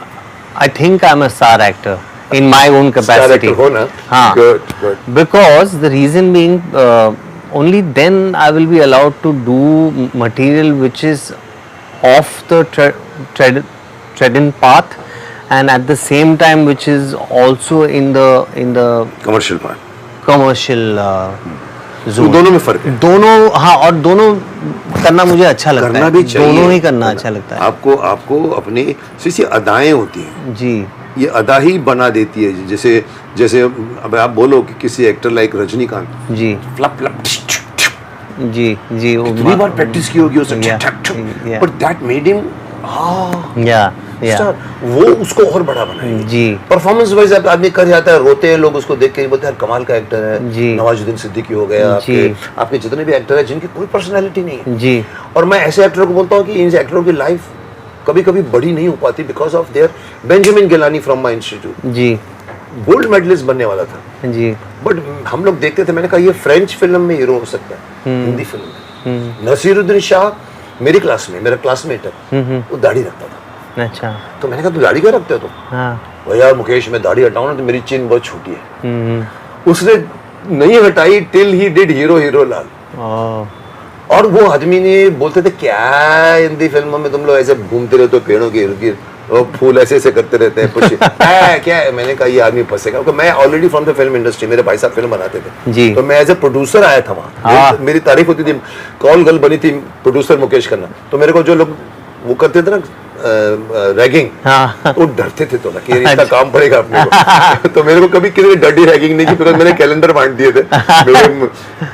I think I'm a star actor in my own star capacity. Actor हो ना? हाँ. Good Because the reason being, only then I will be allowed to do material which is off the trodden path, and at the same time which is also in the commercial part, commercial तो zone. दोनों में फर्क है। दोनों, हाँ, और दोनों करना मुझे अच्छा लगता करना है, भी चाहिए, दोनों ही करना अच्छा लगता है। आपको अपनी सी अदाएं होती हैं, जी ये अदा ही बना देती है। जैसे अब आप बोलो कि किसी एक्टर लाइक रजनीकांत, जी फ्लप फ्लप जी वो कितनी बार प्रैक्टिस की होगी उसने, Yeah, yeah. But that made him या स्टार, वो उसको और बड़ा बनाएगा। जी परफॉर्मेंस वाइज आदमी कर जाता है, रोते हैं लोग उसको देख के, बोलते हैं कमाल का एक्टर है। जी। नवाजुद्दीन सिद्दीकी हो गया, आपके जितने भी एक्टर हैं जिनकी कोई पर्सनैलिटी नहीं है, जी और मैं ऐसे एक्टरों को बोलता हूँ कि इन एक्टरों की लाइफ कभी कभी बड़ी नहीं हो पाती because of there. Benjamin Gilani from my institute जी गोल्ड मेडलिस्ट बनने वाला था, जी बट हम लोग देखते थे, मैंने कहा ये फ्रेंच फिल्म में हीरो हो सकता है, हिंदी फिल्म में। नसीरुद्दीन शाह मेरी क्लास में मेरा क्लासमेट है, वो दाढ़ी रखता था। अच्छा। तो मैंने कहा तू दाढ़ी क्यों रखते हो तुम? हाँ। वो यार मुकेश मैं दाढ़ी हटाऊं ना तो मेरी चिन बहुत छोटी है। उसने नहीं हटाई टिल ही डिड हीरो लाल। और वो आदमी ने बोलते थे क्या हिंदी फिल्मों में तुम लोग ऐसे घूमते रहते हो पेड़ों के इर्द गिर्द, वो फूल ऐसे ऐसे करते रहते हैं कुछ क्या है? मैंने कहा ये आदमी फंसेगा, क्योंकि मैं already from the film industry, मेरे भाई साहब फिल्म बनाते थे जी। तो मैं एज ए प्रोड्यूसर आया था वहाँ। मेरी तारीफ होती थी, कॉल गर्ल बनी थी प्रोड्यूसर मुकेश खन्ना, तो मेरे को जो लोग वो करते थे ना रैगिंग, वो डरते थे थोड़ा कि इसका काम पड़ेगा अपने को। तो मेरे को कभी किसी ने डर्टी रैगिंग नहीं की, बिकॉज मैंने कैलेंडर बांट दिए थे।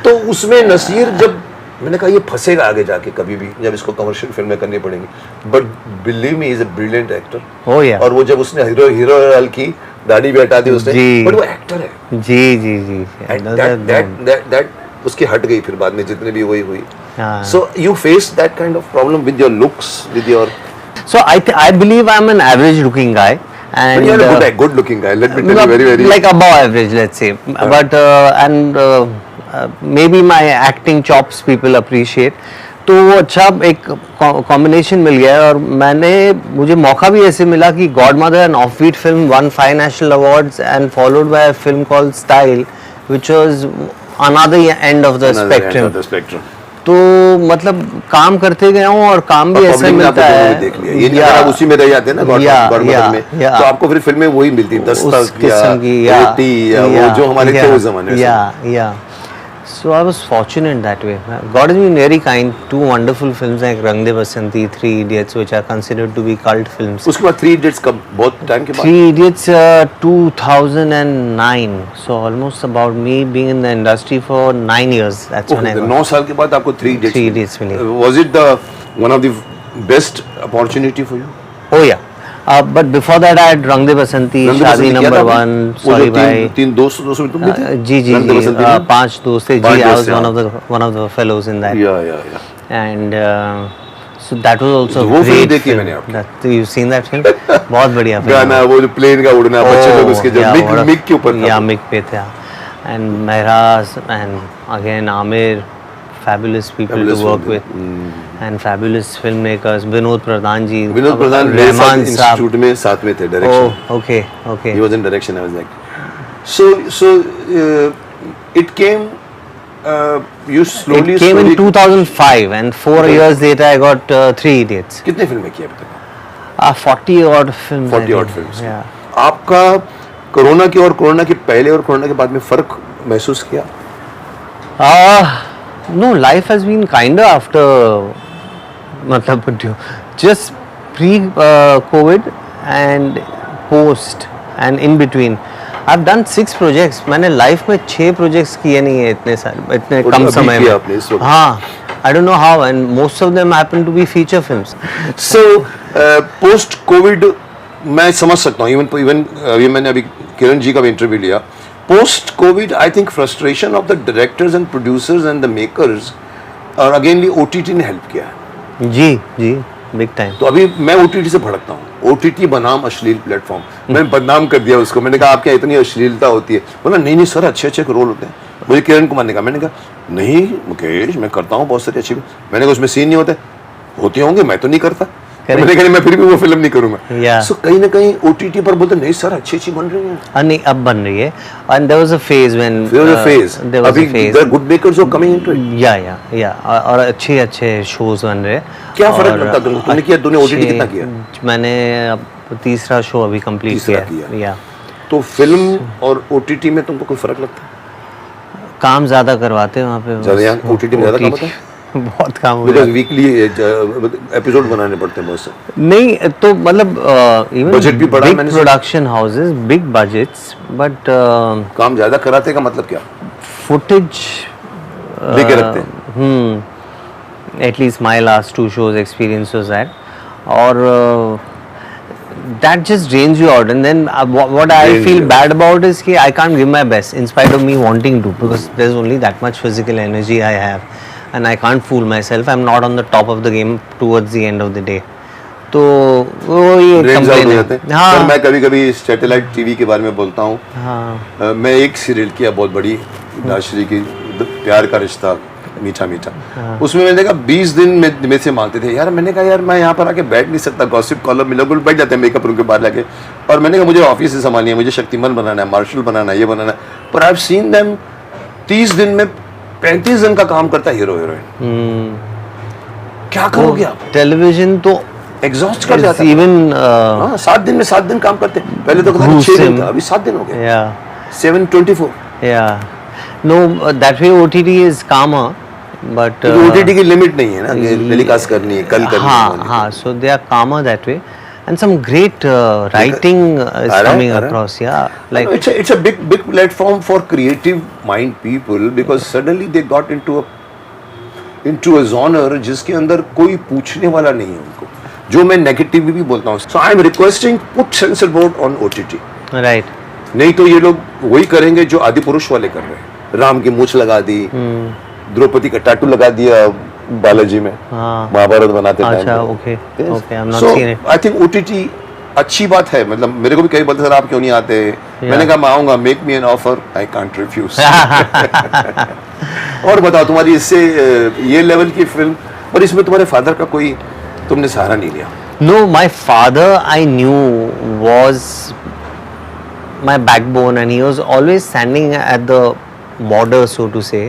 तो उसमें नसीर, जब मैंने कहा ये फंसेगा आगे जाके कभी भी जब इसको कमर्शियल फिल्में करनी पड़ेंगी, but believe me is a brilliant actor. और वो जब उसने हीरो रोल की, दाढ़ी भी हटा दी उसने, बट वो एक्टर है। जी जी जी। दैट उसकी हट गई फिर बाद में जितने भी वही हुई। So you face that kind of problem with your looks, with your So I believe I'm an average looking guy, and you're a good looking guy. Let me tell you, very like above average, let's say. But maybe my acting chops people appreciate. तो वो अच्छा एक combination मिल गया है, और मुझे मौका भी ऐसे मिला कि godmother and offbeat film won 5 national awards and followed by a film called Style, which was another end of the spectrum. तो मतलब काम करते गया हूँ और काम भी ऐसा मिलता है। देख लिया ये नहीं, अगर आप उसी में रह जाते हैं ना गॉडमदर में, तो आपको फिर फिल्में वही मिलती, दस्तक या रेती या वो जो हमारे थे उस जमाने से। So I was fortunate that way. God has been very kind. 2 wonderful films like Rang De Basanti, 3 Idiots, which are considered to be cult films. उसके बाद 3 Idiots कब, बहुत टाइम के बाद? 3 Idiots 2009. So almost about me being in the industry for 9 years. That's when I got. 9 साल के बाद आपको 3 Idiots मिले. Was it one of the best opportunity for you? Oh yeah. But before that I had Rang De Basanti, शादी number 1, sorry भाई, 3 दोस्त में तुम भी थे? जी 5 दोस्त थे जी। I was one of the fellows in that. Yeah. And so that was also वो फिल्म great देखी film. मैंने आपकी। You've seen that film? बहुत बढ़िया film। गाना वो जो प्लेन का उड़ना, बच्चे लोग उसके जब मिग के ऊपर था। या मिग पे था। And Mehraz and again Amir, fabulous people to work with. And fabulous filmmakers, Vinod Pradhan ji, Rahman institute में साथ में थे direction. Okay. He was in direction. I was like, so it came. You slowly. It came in 2005, and 4 years later I got 3 Idiots. कितने फिल्में की अभी तक? 40 odd films. 40 odd films. Yeah. आपका कोरोना के और कोरोना के पहले और कोरोना के बाद में फर्क महसूस किया? No, life has been kinder after. मतलब just pre-COVID and post and in between. I've done 6 projects. मैंने लाइफ में 6 projects किए नहीं है इतने कम समय में। हाँ, I don't know how, and most of them happen to be feature films. So post COVID मैं समझ सकता हूँ, even अभी मैंने अभी किरण जी का भी इंटरव्यू लिया। Post COVID, I think frustration of the directors and producers and the makers और अगेनली OTT ने हेल्प किया है। जी बिग टाइम। तो अभी मैं OTT से भड़कता हूँ। OTT बनाम अश्लील प्लेटफॉर्म, मैं बदनाम कर दिया उसको। मैंने कहा आपके यहाँ इतनी अश्लीलता होती है। बोला नहीं सर, अच्छे रोल होते हैं। मुझे किरण कुमार ने कहा, मैंने कहा नहीं मुकेश, मैं करता हूँ बहुत सारी अच्छी। मैंने कहा उसमें सीन नहीं होते, होते होंगे, मैं तो नहीं करता। मैंने कहा मैं फिर भी वो फिल्म नहीं करूंगा। सो कहीं ना कहीं OTT पर बोलते नहीं सर अच्छी बन रही है। नहीं अब बन रही है। And there was a phase when अभी the good makers are coming into it. या और अच्छे shows बन रहे। क्या फर्क लगता है तुमने किया? तूने OTT कितना किया? मैंने अब 3रा शो अभी कंप्लीट किया। तो फिल्म और OTT में तुमको कोई फर्क लगता है? काम ज्यादा करवाते हैं वहाँ पे। OTT में ज्यादा काम होता है? बहुत काम होता है। वीकली एपिसोड बनाने पड़ते हैं बहुत से। नहीं तो मतलब इवन बजट भी बड़ा, मैंने production houses, big budgets, but काम ज्यादा कराते का मतलब क्या? फुटेज लेके रखते हैं। At least my last 2 shows experience was that, और that just drains you out, and then what I feel bad about is कि I can't give my best in spite of me wanting to, because there's only that much physical energy I have. And I can't fool myself. I'm not on the top of the game towards the end of the day. तो वो ये complain है। हाँ, मैं कभी satellite TV के बारे में बोलता हूँ। हाँ, मैं एक सीरियल किया बहुत बड़ी, दाशरी की प्यार का रिश्ता, मीठा मीठा, उसमें मैंने कहा 20 दिन में से मांगते थे यार। मैंने कहा यार मैं यहाँ पर आके बैठ नहीं सकता, गॉसिप कॉलम में लोग बैठ जाते हैं मेकअप रूम के बाहर लाके, और मैंने कहा मुझे ऑफिस से संभालनी है, मुझे शक्तिमान बनाना है, मार्शल बनाना है, ये बनाना है। पर आई हैव सीन देम 30 दिन में 35 दिन का काम करता है हीरो हीरोइन। क्या करोगे आप? टेलीविजन तो एग्जॉस्ट कर जाता है। इवन 7 दिन में 7 दिन काम करते हैं, पहले तो कहता 6 दिन था, अभी 7 दिन हो गए। या 7/24। Yeah. No, that way OTT is calmer, but OTT की लिमिट नहीं है ना, टेलीकास्ट करनी है, कल करनी है। हाँ, so they are calmer that way, and some great writing is coming across. Yeah, like it's a big platform for creative mind people, because suddenly they got into a genre जिसके अंदर कोई पूछने वाला नहीं है उनको, जो मैं नेगेटिव भी बोलता हूँ। So I am requesting put censor board on OTT. right. नहीं तो ये लोग वही करेंगे जो आदि पुरुष वाले कर रहे हैं। राम की मूछ लगा दी, द्रौपदी का टैटू लगा दिया बालाजी में, महाभारत बनाते टाइम। अच्छा, okay, I'm not seeing it. I think OTT अच्छी बात है। मतलब मेरे को भी कई बोलते सर आप क्यों नहीं आते, मैंने कहा मैं आऊंगा, make me an offer, I can't refuse. और बताओ तुम्हारी इससे ये लेवल की फिल्म, और इसमें तुम्हारे फादर का कोई तुमने सहारा नहीं लिया? No, my father I knew was my backbone, and he was always standing at the border, so to say,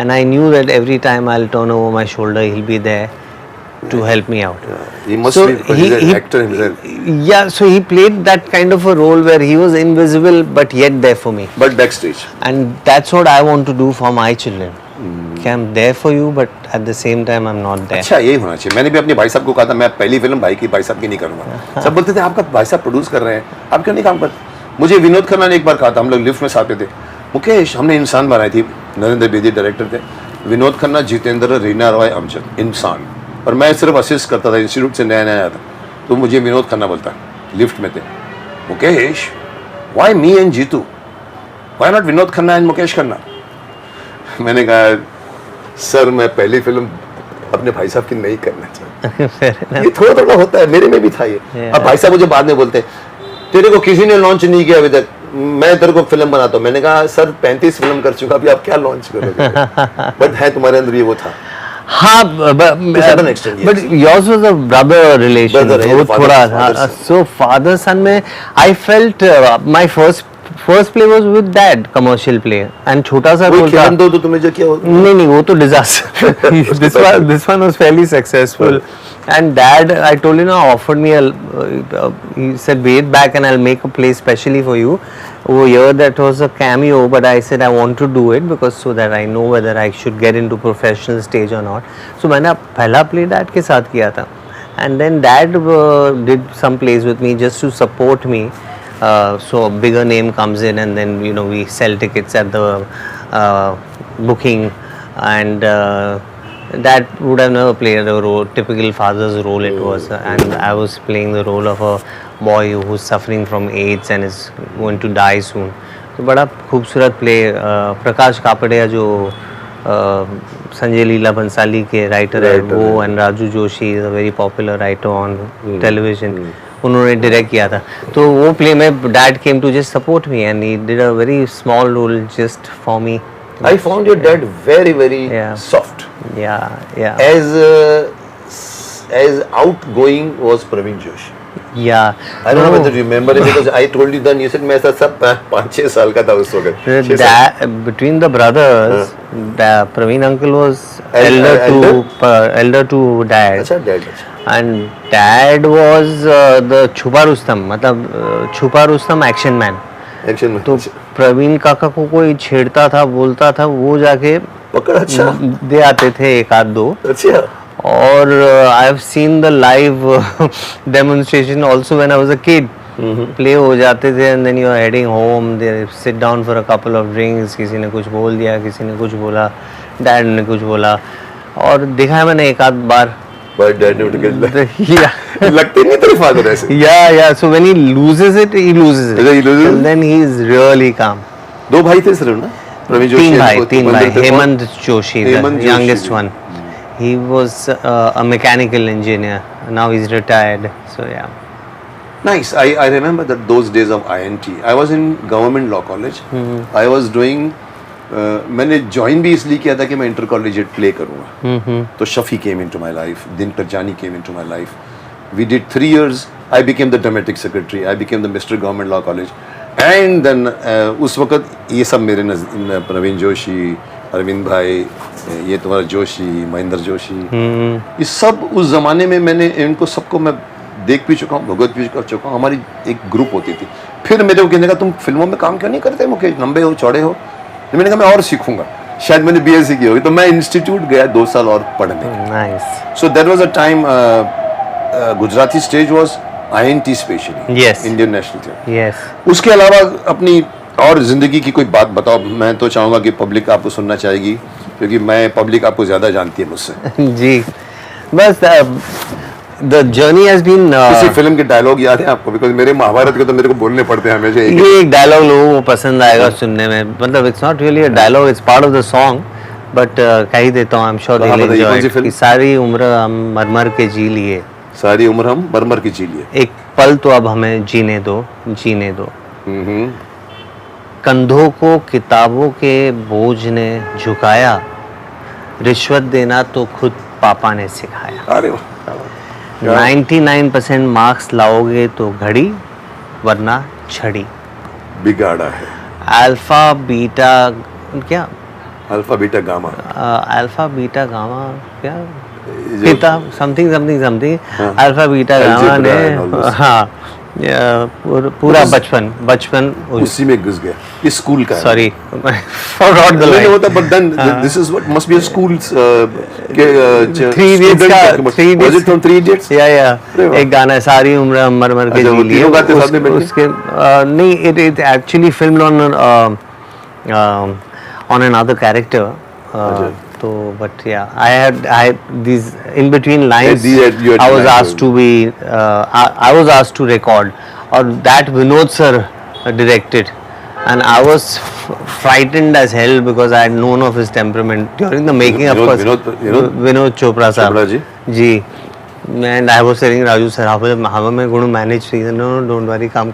and I knew that every time I'll turn over my shoulder, he'll be there to help me out. He must So be, because he's an actor himself. Yeah, so he played that kind of a role where he was invisible but yet there for me, But backstage. and that's what I want to do for my children. Okay, I'm there for you, but at the same time I'm not there. अच्छा, यही होना चाहिए। मैंने भी अपने भाई साहब को कहा था मैं पहली फिल्म भाई साहब की नहीं करूंगा। सब बोलते थे आपका भाई साहब प्रोड्यूस कर रहे हैं, आप क्यों नहीं काम करते? मुझे विनोद खन्ना ने एक बार कहा था, हम लोग लिफ्ट में साथ थे, मुकेश हमने इंसान बनाई थी, नरेंद्र बेदी डायरेक्टर थे, विनोद खन्ना, जितेंद्र, रीना रॉय, अमजद, इंसान, और मैं सिर्फ असिस्ट करता था, इंस्टीट्यूट से नया नया आया था। तो मुझे विनोद खन्ना बोलता, लिफ्ट में थे, Mukesh why me and Jeetu, why not Vinod Khanna and Mukesh Khanna? मैंने कहा सर मैं पहली फिल्म अपने भाई साहब की नहीं करना चाहता। ये थोड़ा थोड़ा होता है, मेरे में भी था ये। अब भाई साहब मुझे बाद में बोलते हैं तेरे को किसी ने लॉन्च नहीं किया अभी तक, मैं तेरे को फिल्म बनाता हूँ। मैंने कहा सर 35 फिल्म कर चुका, अभी आप क्या लॉन्च करोगे? बट है तुम्हारे अंदर ये वो था। हाँ, but yours was a brother relation. वो थोड़ा, so father son में I felt my first play was with dad, commercial play, and छोटा सा रोल था। दो तो तुम्हें जो किया नहीं वो तो disaster. This one was fairly successful. And dad, I told you now, offered me he said wait back and I'll make a play specially for you. Over here that was a cameo, but I said I want to do it because so that I know whether I should get into professional stage or not. So मैंने पहला play dad के साथ किया था, and then dad did some plays with me just to support me. So a bigger name comes in, and then we sell tickets at the booking, and that would have never played a role, typical father's role it was, and I was playing the role of a boy who's suffering from AIDS and is going to die soon. तो बड़ा खूबसूरत play, प्रकाश कापड़िया जो संजय लीला बंसाली के writer है वो, and Raju Joshi is a very popular writer on television, उन्होंने direct किया था। तो वो प्ले में dad came to just support me and he did a very small role just for me. I found your dad very soft. Yeah. As outgoing was Praveen Joshi. Yeah. I don't know whether you remember it, because I told you then, you said मैं ऐसा सब 5-6 साल का था उस वक्त। Between the brothers, Praveen uncle was elder to dad. अच्छा, dad। And dad was the छुपा रुस्तम, मतलब छुपा रुस्तम एक्शन मैन। एक्शन में तो प्रवीण काका को कोई छेड़ता था, बोलता था, वो जाके पकड़ अच्छा दे आते थे एक आध दो। अच्छा। और I have seen the live demonstration also when I was a kid. Play हो जाते थे and then you are heading home, they sit down for a couple of drinks, किसी ने कुछ बोल दिया, किसी ने कुछ बोला, डैड ने कुछ बोला, और देखा है मैंने एक आध बार। But dad would get लगते नहीं तेरे father ऐसे? Yeah. So when he loses it, he loses it. He loses it? And then he is really calm. दो भाई थे सिर्फ ना? प्रवीण जोशी। तीन भाई। Hemant Joshi, the youngest one. He was a mechanical engineer. Now he's retired. So yeah. Nice. I remember that those days of INT. I was in government law college. I was doing मैंने join भी इसलिए किया था कि मैं inter collegiate play करूँगा। तो Shafi came into my life, Dinkar Jani came into my life. We did 3 years, I became the dramatic secretary, I became the mister government law college and then उस वक्त ये सब मेरे प्रवीण जोशी, अरविंद भाई, ये तुम्हारा जोशी, महेंद्र जोशी, ये सब उस जमाने में मैंने इनको सबको मैं देख भी चुका हूँ, भगवत भी कर चुका हूँ। हमारी एक ग्रुप होती थी। फिर मेरे को कहने का तुम फिल्मों में काम क्यों नहीं करते मुकेश, लंबे हो चौड़े हो। तो मैंने कहा मैं और सीखूंगा, शायद मैंने बीएससी की होगी। तो मैं इंस्टीट्यूट गया 2 साल और पढ़ने। Nice. So there was a time Gujarati stage was INT specially, Yes. Indian national theatre. Yes. उसके अलावा अपनी और जिंदगी की कोई बात बताओ। मैं तो चाहूंगा कि पब्लिक आपको सुनना चाहेगी, क्योंकि मैं पब्लिक आपको ज्यादा जानती है मुझसे। जी, बस द जर्नी हैज बीन किसी फिल्म के डायलॉग याद है आपको? बिकॉज मेरे महाभारत के तो मेरे को बोलने पड़ते हैं हमेशा। ये एक डायलॉग लोगों को पसंद आएगा सुनने में, मतलब it's not really a dialogue, it's part of the song, but कह ही देता हूँ। आई एम श्योर तो हाँ, दे विल बताइए, कौन सी एंजॉय। फिल्म? सारी उम्र हम मर के जी लिए, सारी उम्र हम मर के जी लिए, एक पल तो अब हमें जीने दो, जीने दो। कंधों को किताबों के बोझ ने झुकाया, रिश्वत देना तो खुद पापा ने सिखाया। अरे वाह, 99% मार्क्स लाओगे तो घड़ी, वरना छड़ी। बिगाड़ा है अल्फा बीटा क्या, alpha beta gamma. Alpha beta gamma क्या, जो- पिता समथिंग समथिंग समथिंग, हाँ। अल्फा बीटा गामा ने, Algebra and all this. हाँ, पूरा बचपन उसी में घुस गया। इस स्कूल का है। सॉरी फॉरगॉट द नहीं लाइन। होता, but then this is what must be a school के 3 Idiots का 3 Idiots was it from 3 Idiots? या अरे वाह। एक गाना है, सारी उम्र हम मर के अच्छा, जी वो लिए। तीनों गाते साथ में बैठ के? उसके नहीं, it actually filmed on another character. तो बट या आई these in between lines you had I was lines asked to be I was asked to record, or that Vinod sir directed, and I was frightened as hell because I had known of his temperament during the making. Of course, Vinod Chopra sir. Chopra ji? Ji, and I was telling Raju sir, how am I going to manage? He said, no, don't worry, come.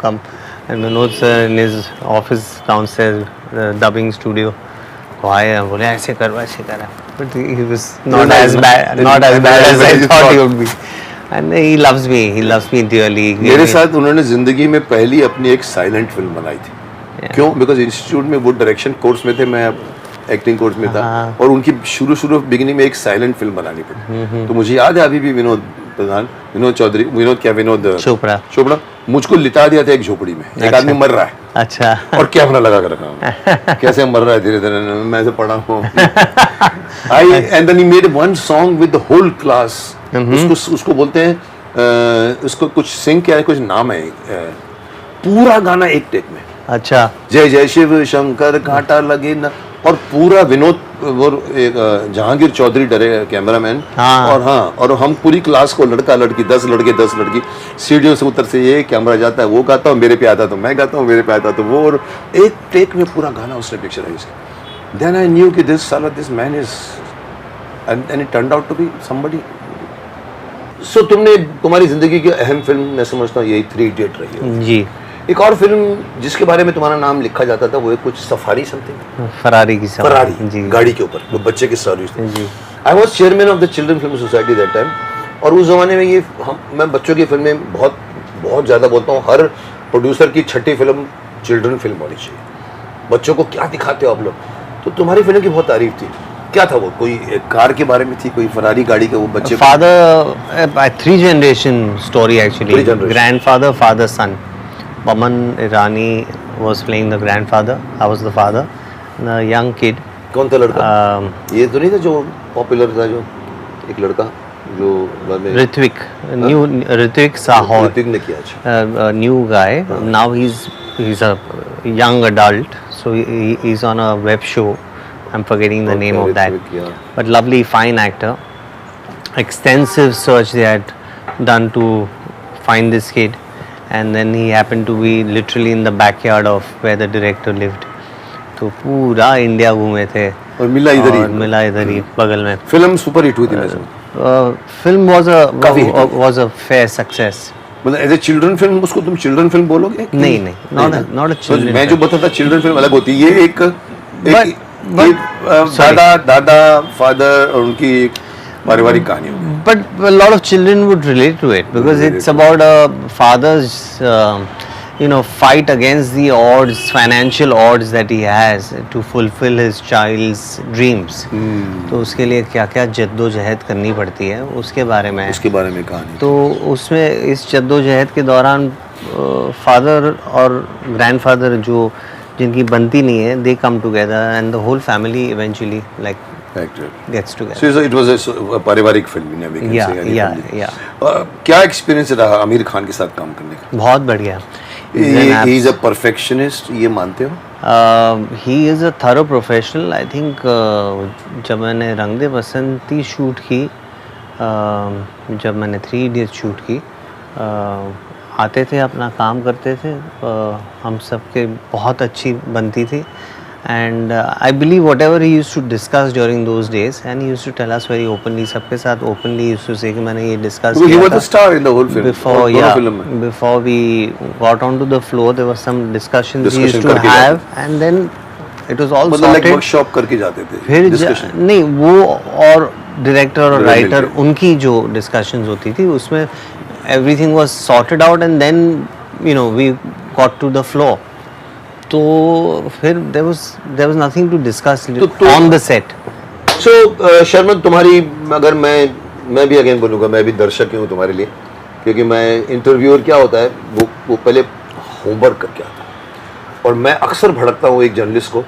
And Vinod sir in his office downstairs, dubbing studio, आए बोले ऐसे कर, but he was not as bad as I thought he would be, and he loves me dearly. मेरे साथ उन्होंने जिंदगी में पहली अपनी एक साइलेंट फिल्म बनाई थी। क्यों? बिकॉज इंस्टीट्यूट में वो डायरेक्शन कोर्स में थे, मैं एक्टिंग कोर्स में था, और उनकी शुरू बिगिनिंग में एक साइलेंट फिल्म बनानी पड़ी। तो मुझे याद है अभी भी, विनोद चोपड़ा मुझको लिटा दिया था एक झोपड़ी में। एक आदमी मर रहा है, अच्छा, और कैमरा लगा कर रखा हूँ, कैसे मर रहा है धीरे धीरे, मैं ऐसे पढ़ा हूँ। And then he made one song with the whole class. उसको बोलते हैं, उसको कुछ सिंग क्या है, कुछ नाम है, पूरा गाना एक टेक में। अच्छा, जय जय शिव शंकर कांटा लगे ना, और पूरा विनोद वो एक जहांगीर चौधरी डरे कैमरामैन, हाँ। और हम पूरी क्लास को, लड़का लड़की 10 लड़की सीढ़ियों से उतर से ये कैमरा जाता है, वो गाता हूँ, मेरे पे आता तो मैं गाता हूँ, मेरे पे आता तो वो, और एक टेक में पूरा गाना उसने पिक्चराइज किया। देन आई न्यू कि this man is, and it turned out to be somebody. So तुम्हारी जिंदगी की अहम फिल्म मैं समझता हूँ यही 3 इडियट रही है। जी। एक और फिल्म जिसके बारे में तुम्हारा नाम लिखा जाता था, वो है कुछ सफारी समथिंग, फरारी की फरारी जी, गाड़ी के ऊपर जो बच्चे की सर्विस थी। जी। I was chairman of the children film society that time, और उस जमाने में ये मैं बच्चों की फिल्में बहुत ज़्यादा बोलता हूँ, हर प्रोड्यूसर की छठी फिल्म चिल्ड्रन फिल्म होनी चाहिए। बच्चों को क्या दिखाते हो आप लोग? तो तुम्हारी फिल्म की बहुत तारीफ थी। क्या था वो? कोई कार के बारे में थी, कोई फरारी गाड़ी के वो बच्चे? Father, 3 generation story actually. 3 generation. Grandfather, father, son. Paman Irani was playing the grandfather. I was the father. The young kid. कौन था लड़का? ये तो नहीं था जो पॉपुलर था, जो एक लड़का जो बाद में Ritwik, Ritwik Sahor. ऋतिक ने किया। अच्छा, A new guy. Now he's a young adult. So he's on a web show. I'm forgetting the name of that. Ritwik, yeah. But lovely, fine actor. Extensive search they had done to find this kid, and then he happened to be literally in the backyard of where the director lived. तो पूरा India घूमे थे, और मिला इधर ही, मिला इधर ही बगल में। फिल्म सुपर हिट हुई थी। मैं फिल्म काफी hit हुई। was a fair success. मतलब एज ए चिल्ड्रन फिल्म उसको तुम चिल्ड्रन फिल्म बोलोगे? नहीं, not a children मैं जो बताता चिल्ड्रन फिल्म अलग होती है, ये एक But दादा फादर और उनकी पारिवारिक कहानी होगी. But a lot of children would relate to it because it's about a father's, fight against the odds, financial odds that he has to fulfill his child's dreams. तो उसके लिए क्या-क्या जद्दोजहद करनी पड़ती है उसके बारे में. उसके बारे में कहानी. तो उसमें इस जद्दोजहद के दौरान फादर और ग्रैंडफादर जो जिनकी बनती नहीं है, they come together and the whole family eventually gets together. So it was a पारिवारिक फिल्म ने भी. Yeah. क्या एक्सपीरियंस रहा आमिर खान के साथ काम करने का? बहुत बढ़िया. He is a perfectionist, ये मानते हो? He is a thorough professional. I think जब मैंने रंग दे बसंती शूट की, जब मैंने 3 Idiots शूट की, आते थे अपना काम करते थे, हम सबके बहुत अच्छी बनती थी. And I believe whatever he used to discuss during those days, and he used to tell us very openly, सबके साथ openly used to say कि मैंने ये discuss किया था. He was the star in the whole film. Before we got onto the floor, there was some discussions he used to have, and then it was all sorted. मतलब workshop करके जाते थे. फिर नहीं, वो और director और writer उनकी जो discussions होती थी उसमें everything was sorted out, and then we got to the floor. तो फिर there was nothing to discuss on the set. So Sharman, तुम्हारी अगर मैं भी अगेन बोलूँगा, मैं भी दर्शक हूँ तुम्हारे लिए, क्योंकि मैं इंटरव्यूअर क्या होता है वो पहले होमवर्क करके आता है. और मैं अक्सर भड़कता हूँ एक जर्नलिस्ट को,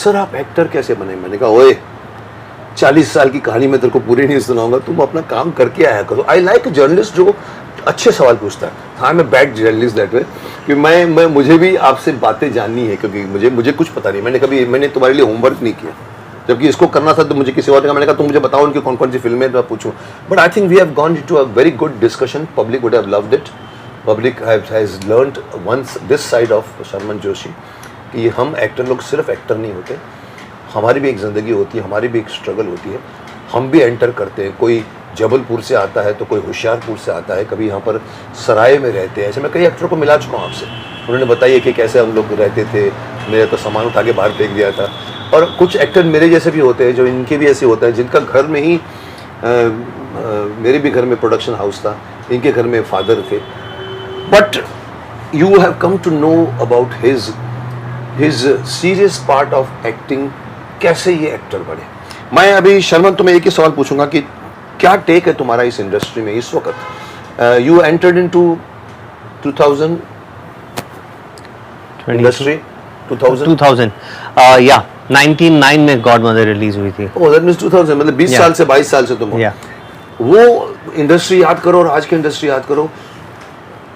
सर आप एक्टर कैसे बने? मैंने कहा ओए 40 साल की कहानी मैं तेरे को पूरी नहीं सुनाऊंगा, तुम अपना काम करके आया करो. आई लाइक अ जर्नलिस्ट जो अच्छे सवाल पूछता है. हाँ, मैं बैड जर्नलिस्ट दैट वे कि मैं मुझे भी आपसे बातें जाननी है, क्योंकि मुझे कुछ पता नहीं. मैंने तुम्हारे लिए होमवर्क नहीं किया, जबकि इसको करना था तो मुझे किसी और का. मैंने कहा तुम मुझे बताओ उनकी कौन कौन सी फिल्में, तो आप पूछूं. But I think we have gone to a very good discussion. Public would have loved it. Public has learned once this side of Sharman Joshi कि हम एक्टर लोग सिर्फ एक्टर नहीं होते, हमारी भी एक ज़िंदगी होती है, हमारी भी एक स्ट्रगल होती है. हम भी एंटर करते हैं. कोई जबलपुर से आता है तो कोई होशियारपुर से आता है, कभी यहाँ पर सराय में रहते हैं. ऐसे मैं कई एक्टरों को मिला चुका हूँ आपसे. उन्होंने बताइए कि कैसे हम लोग रहते थे. मेरा तो सामान उठा के बाहर फेंक दिया था. और कुछ एक्टर मेरे जैसे भी होते हैं, जो इनके भी ऐसे होता है, जिनका घर में ही मेरे भी घर में प्रोडक्शन हाउस था, इनके घर में फादर थे. But you have come to know about his serious part of acting. कैसे ये एक्टर बने? मैं अभी शर्मन तुम्हें एक ही सवाल पूछूंगा कि क्या टेक है तुम्हारा इस इंडस्ट्री में इस वक्त? यू एंटर्ड इनटू 2000 इंडस्ट्री 2000 या 99 में गॉडमदर रिलीज हुई थी. ओह, दैट मींस 2000, मतलब 20 साल से 22 साल से तुम हो. वो इंडस्ट्री याद करो और आज की इंडस्ट्री याद करो,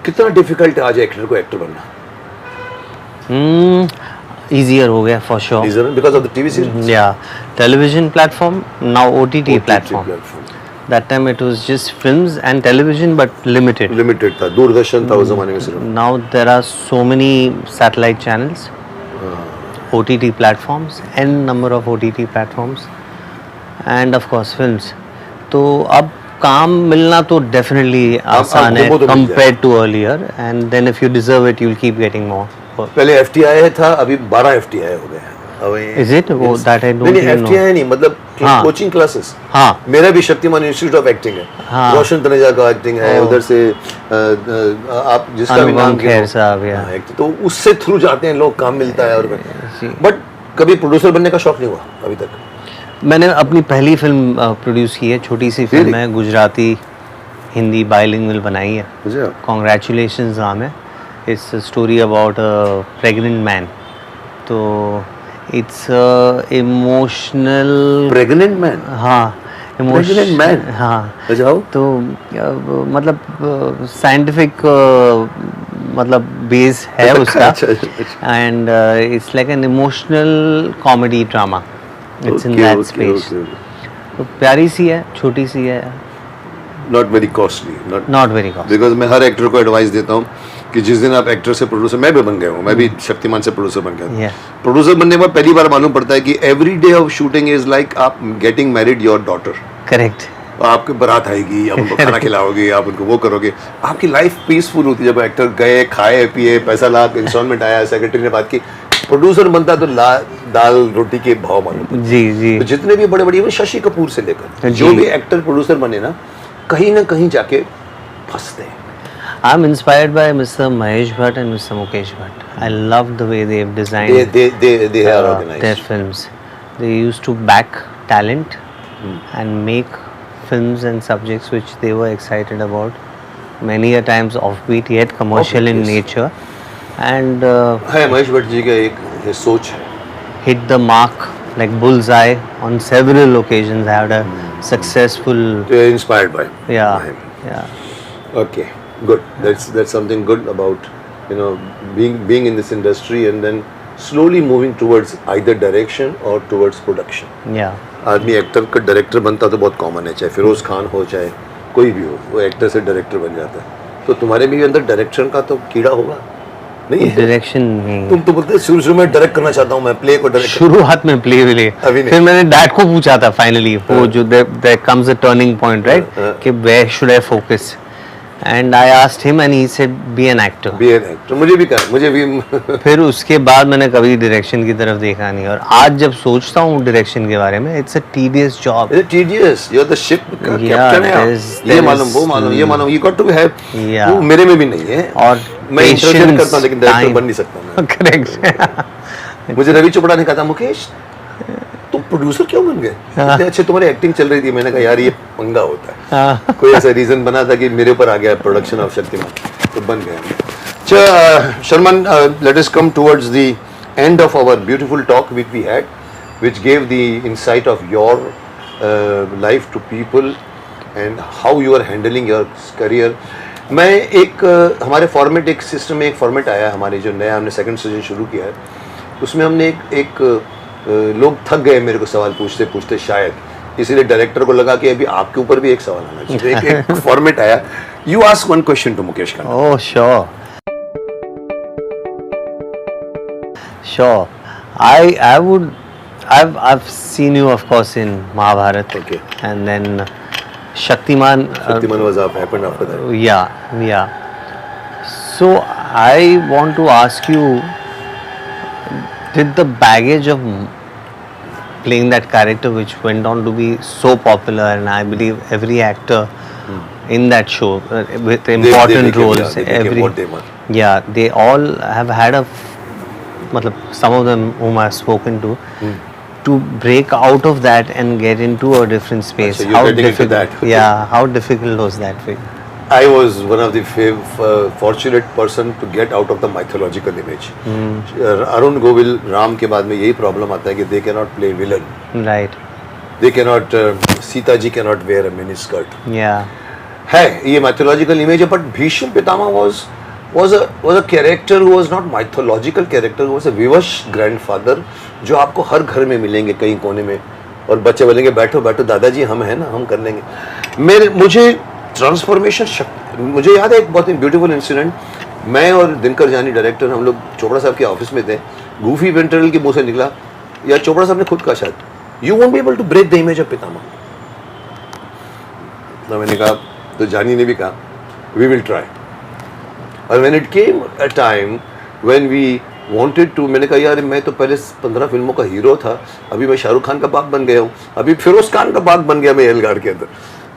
कितना डिफिकल्ट है आज एक्टर को एक्टर बनना? Easier हो गया for sure. Easier because of the TV series. Yeah, television platform, now OTT platform. That time it was just films and television, but limited. Limited था, दूरदर्शन था उस जमाने में सिर्फ. Now there are so many satellite channels, OTT platforms, n number of OTT platforms, and of course films. तो अब काम मिलना तो definitely आसान है compared to earlier, and then if you deserve it, you'll keep getting more. पहले FTI था, अभी 12 FTI हो गए हैं. Is it? वो that I don't नहीं, even know. FTI नहीं, मतलब कोचिंग क्लासेस. हाँ. मेरा भी शक्तिमान इंस्टीट्यूट ऑफ एक्टिंग है. हाँ. रोशन तनेजा का एक्टिंग है. उधर से आप जिसका भी नाम खैर साहब, या तो उससे थ्रू जाते हैं लोग, काम मिलता है. और बट कभी प्रोड्यूसर बनने का शौक नहीं हुआ अभी तक? मैंने अपनी पहली फिल्म प्रोड्यूस की है, छोटी सी फिल्म है, गुजराती हिंदी बाइलिंगुअल बनाई है. कॉन्ग्रेचुलेशंस नाम है. It's a story about a pregnant man. तो इट्स इमोशनल. Pregnant man? हाँ, प्रेग्नेंट मैन. हाँ. जाओ तो मतलब साइंटिफिक मतलब बेस है उसका. And it's like an emotional comedy drama. It's in that space. तो प्यारी सी है, छोटी सी है. Not very costly. Not very costly. Because मैं हर एक्टर को एडवाइस देता हूँ कि जिस दिन आप एक्टर से प्रोड्यूसर, मैं भी बन गया हूँ, मैं भी शक्तिमान से प्रोड्यूसर बन गया. प्रोड्यूसर बनने के बाद पहली बार मालूम पड़ता है कि every day of shooting is like आप getting married your daughter. Correct. आपके बारात आएगी, आप उनको खाना खिलाओगे, आप उनको वो करोगे, आपकी लाइफ पीसफुल होती है. जब एक्टर गए, खाए पिए, पैसा ला, इंस्टॉलमेंट आया, सेक्रेटरी ने बात की, प्रोड्यूसर बनता तो दाल रोटी के भाव मालूम। जी जी तो जितने भी बड़े बड़े शशि कपूर से लेकर जी। जो भी एक्टर प्रोड्यूसर बने ना कहीं जाके फंसते हैं। I'm inspired by Mr. Mahesh Bhatt and Mr. Mukesh Bhatt. I love the way they've designed They are organized. their films. They used to back talent and make films and subjects which they were excited about. Many a times offbeat yet commercial in Offbeat, yes. nature, and है महेश भट्ट जी का एक ये सोच है। hit the mark like bullseye on several occasions. Had a successful, Inspired by yeah, him. yeah. Okay, good. That's something good about being in this industry and then slowly moving towards either direction or towards production. Yeah, आदमी actor का director बनता तो बहुत common है, चाहे फिरोज खान हो चाहे कोई भी हो, वो एक्टर से डायरेक्टर बन जाता है। तो तुम्हारे भी अंदर डायरेक्शन का तो कीड़ा होगा नहीं है? डायरेक्शन में तुम तो बोलते शुरू में डायरेक्ट करना चाहता हूँ मैं, प्ले को डायरेक्ट। शुरुआत में प्ले विले, अभी नहीं। फिर मैंने डैड को पूछा था फाइनली, वो जो there comes a turning point right, कि where should I focus, and I asked him and he said be an actor. Be an actor, मुझे भी कहा, मुझे भी फिर उसके बाद मैंने कभी डायरेक्शन की तरफ देखा नहीं, और आज जब सोचता हूँ डायरेक्शन के बारे में, it's a tedious job. Tedious, you are the ship captain है आप। ये मालूम वो मालूम ये मालूम, you got to have, Yeah. वो मेरे में भी नहीं है। और मैं इंटरव्यू patience, करता हूँ लेकिन डायरेक्टर time. बन नहीं सकता मैं। करेक्ट। मुझे रवि चोपड़ा ने कहा था, मुकेश तुम प्रोड्यूसर क्यों बन गए, इतने अच्छे तुम्हारी एक्टिंग चल रही थी। मैंने कहा यार ये पंगा होता है, कोई ऐसा रीजन बना था कि मेरे ऊपर आ गया प्रोडक्शन ऑफ शक्तिमान, तो बन गया। Sharman, let us come towards the end of our beautiful talk which we had, which gave the insight of your life to people and how you are handling your career. मैं एक हमारे format, एक system में एक format आया हमारे जो नया हमने सेकंड सीजन शुरू किया है, उसमें हमने एक लोग थक गए मेरे को सवाल पूछते पूछते शायद, इसीलिए डायरेक्टर को लगा कि अभी आपके ऊपर भी एक सवाल आना चाहिए। एक फॉर्मेट आया, you ask one question to Mukesh Khanna. Oh, sure. Sure. I've seen you, of course, in Mahabharat. Okay. And then Shaktiman. Shaktiman was happened after that. Yeah. So I want to ask you, did the baggage of playing that character, which went on to be so popular, and I believe every actor in that show with important roles, they became what they were. yeah, they all have had some of them whom I've spoken to break out of that and get into a different space. So you're getting into that. Yeah, how difficult was that for you? I was one of the fortunate person to get out of the mythological image. Arun Govil, Ram के बाद में यही problem आता है कि they cannot play villain. Right. They cannot, Sita ji cannot wear a mini skirt. Yeah. है ये mythological image है, but Bhishma Pitama was a character who was not mythological character, who was a vivacious grandfather जो आपको हर घर में मिलेंगे कहीं कोने में, और बच्चे बोलेंगे बैठो बैठो दादाजी हम हैं ना, हम कर लेंगे। मुझे ट्रांसफॉर्मेशन, मुझे याद है एक बहुत ही ब्यूटीफुल इंसिडेंट। मैं और दिनकर जानी डायरेक्टर, हम लोग चोपड़ा साहब के ऑफिस में थे, गूफी वेंट्रल के मुंह से निकला, या चोपड़ा साहब ने खुद कहा शायद, you won't be able to break the image of पितामह। तो मैंने कहा, तो जानी ने भी कहा वी विल ट्राई। और when it came a time when we wanted to, मैंने कहा यार मैं तो पहले 15 फिल्मों का हीरो था, अभी मैं शाहरुख खान का बाप बन गया हूँ, अभी फिरोज खान का बाप बन गया मैं एलगार्ड के अंदर,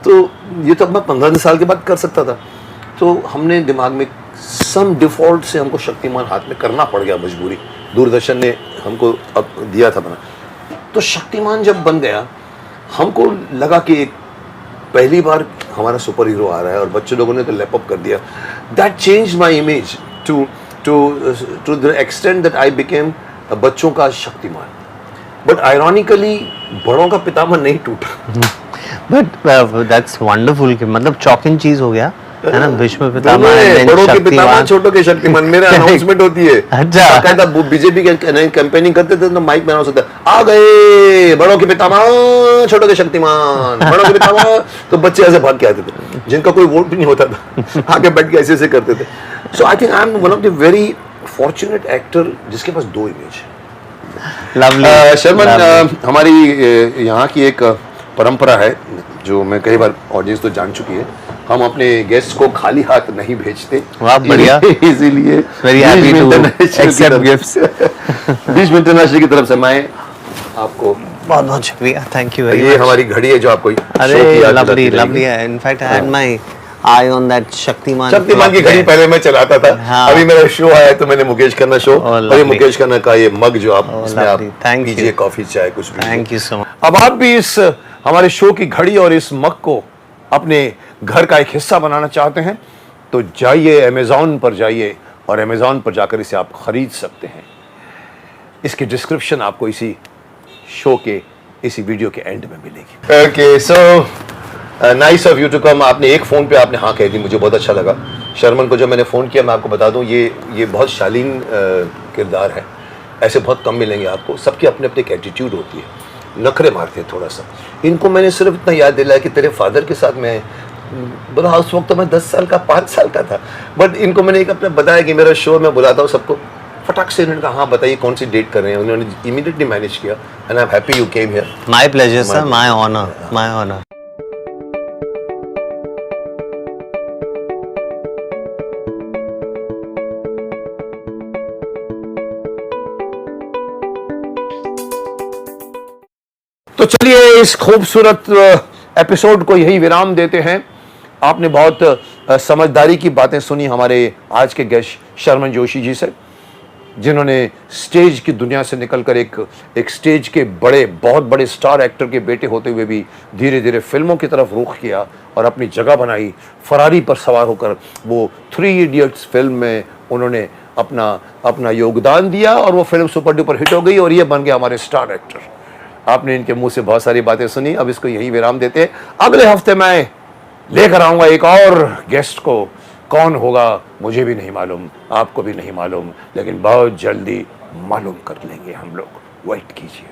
तो ये तो अब मैं 15 साल के बाद कर सकता था। तो हमने दिमाग में सम डिफॉल्ट से हमको शक्तिमान हाथ में करना पड़ गया, मजबूरी, दूरदर्शन ने हमको अब दिया था बना। तो शक्तिमान जब बन गया, हमको लगा कि पहली बार हमारा सुपर हीरो आ रहा है, और बच्चे लोगों ने तो लैपअप कर दिया। That change my image to the extent that I became बच्चों का शक्तिमान। बट आयरॉनिकली बड़ों का पितामह नहीं टूटा। But that's wonderful कि मतलब चौकिन चीज हो गया है ना, भीष्म पितामह and then बड़ों के पितामह शक्तिमान। छोटों के शक्तिमान। मेरे अनाउंसमेंट होती है, अच्छा। कहता बीजेपी के कैंपेनिंग करते थे तो माइक में अनाउंस होता है, आ गए बड़ों के पितामह छोटों के शक्तिमान, बड़ों के पितामह। तो बच्चे ऐसे भाग के आते थे जिनका कोई वोट भी नहीं होता था, आके बैठ के ऐसे ऐसे करते थे। So I think I am one of the very fortunate actor जिसके पास दो इमेज है। Lovely. शर्मन, हमारी यहाँ की एक परंपरा है जो मैं कई बार ऑडियंस तो जान चुकी है, हम अपने गेस्ट को खाली हाथ नहीं भेजते। वाह बढ़िया, इसीलिए very happy to accept gifts. बीच इंटरनेशनल की तरफ से मैं आपको बहुत बहुत शुक्रिया, थैंक यू वेरी ये मच। हमारी घड़ी है जो आपको शो की अरे याद लवली दिलाती लवली रहेगी। है, in fact I had my I on that Shaktimaan Shaktimaan की घड़ी पहले मैं चलाता था। हाँ। अभी मेरा शो आया तो मैंने मुकेश खन्ना शो Oh, और ये lovely. मुकेश खन्ना का ये मग जो आप Oh, इसमें आप lovely. Thank पीजिए you. कॉफी चाय कुछ भी। Thank you so much. अब आप भी इस हमारे शो की घड़ी और इस मग को अपने घर का एक हिस्सा बनाना चाहते हैं तो जाइए अमेज़ॉन पर जाइए और अमेज़ॉन पर जाकर इसे आप खरीद सकते हैं। इसकी डिस्क्रिप्शन आपको इसी शो के इसी वीडियो के एंड में मिलेगी। Okay so nice of you to come. आपने एक फ़ोन पे आपने हाँ कह दी, मुझे बहुत अच्छा लगा। शर्मन को जब मैंने फ़ोन किया, मैं आपको बता दूं ये बहुत शालीन किरदार है, ऐसे बहुत कम मिलेंगे आपको। सबकी अपने अपने एक एटीट्यूड होती है, नखरे मारते हैं थोड़ा सा। इनको मैंने सिर्फ इतना याद दिलाया कि तेरे फादर के साथ मैं बोला, उस वक्त तो मैं 10 साल का 5 साल का था, बट इनको मैंने एक अपने बताया कि मेरा शो मैं बुलाता हूँ सबको, फटाक से इन्होंने कहा हाँ बताइए कौन सी डेट कर रहे हैं। उन्होंने इमीडिएटली मैनेज किया and I am happy you came here. My pleasure sir, my honour, my honour. तो चलिए इस खूबसूरत एपिसोड को यही विराम देते हैं। आपने बहुत समझदारी की बातें सुनी हमारे आज के गेस्ट शर्मन जोशी जी से, जिन्होंने स्टेज की दुनिया से निकलकर एक स्टेज के बहुत बड़े स्टार एक्टर के बेटे होते हुए भी धीरे धीरे फिल्मों की तरफ रुख किया और अपनी जगह बनाई। फरारी पर सवार होकर वो 3 इडियट्स फिल्म में उन्होंने अपना योगदान दिया और वो फिल्म सुपर डुपर हिट हो गई और ये बन गया हमारे स्टार एक्टर। आपने इनके मुंह से बहुत सारी बातें सुनी, अब इसको यहीं विराम देते हैं। अगले हफ्ते मैं लेकर आऊंगा एक और गेस्ट को। कौन होगा मुझे भी नहीं मालूम, आपको भी नहीं मालूम, लेकिन बहुत जल्दी मालूम कर लेंगे हम लोग। वेट कीजिए।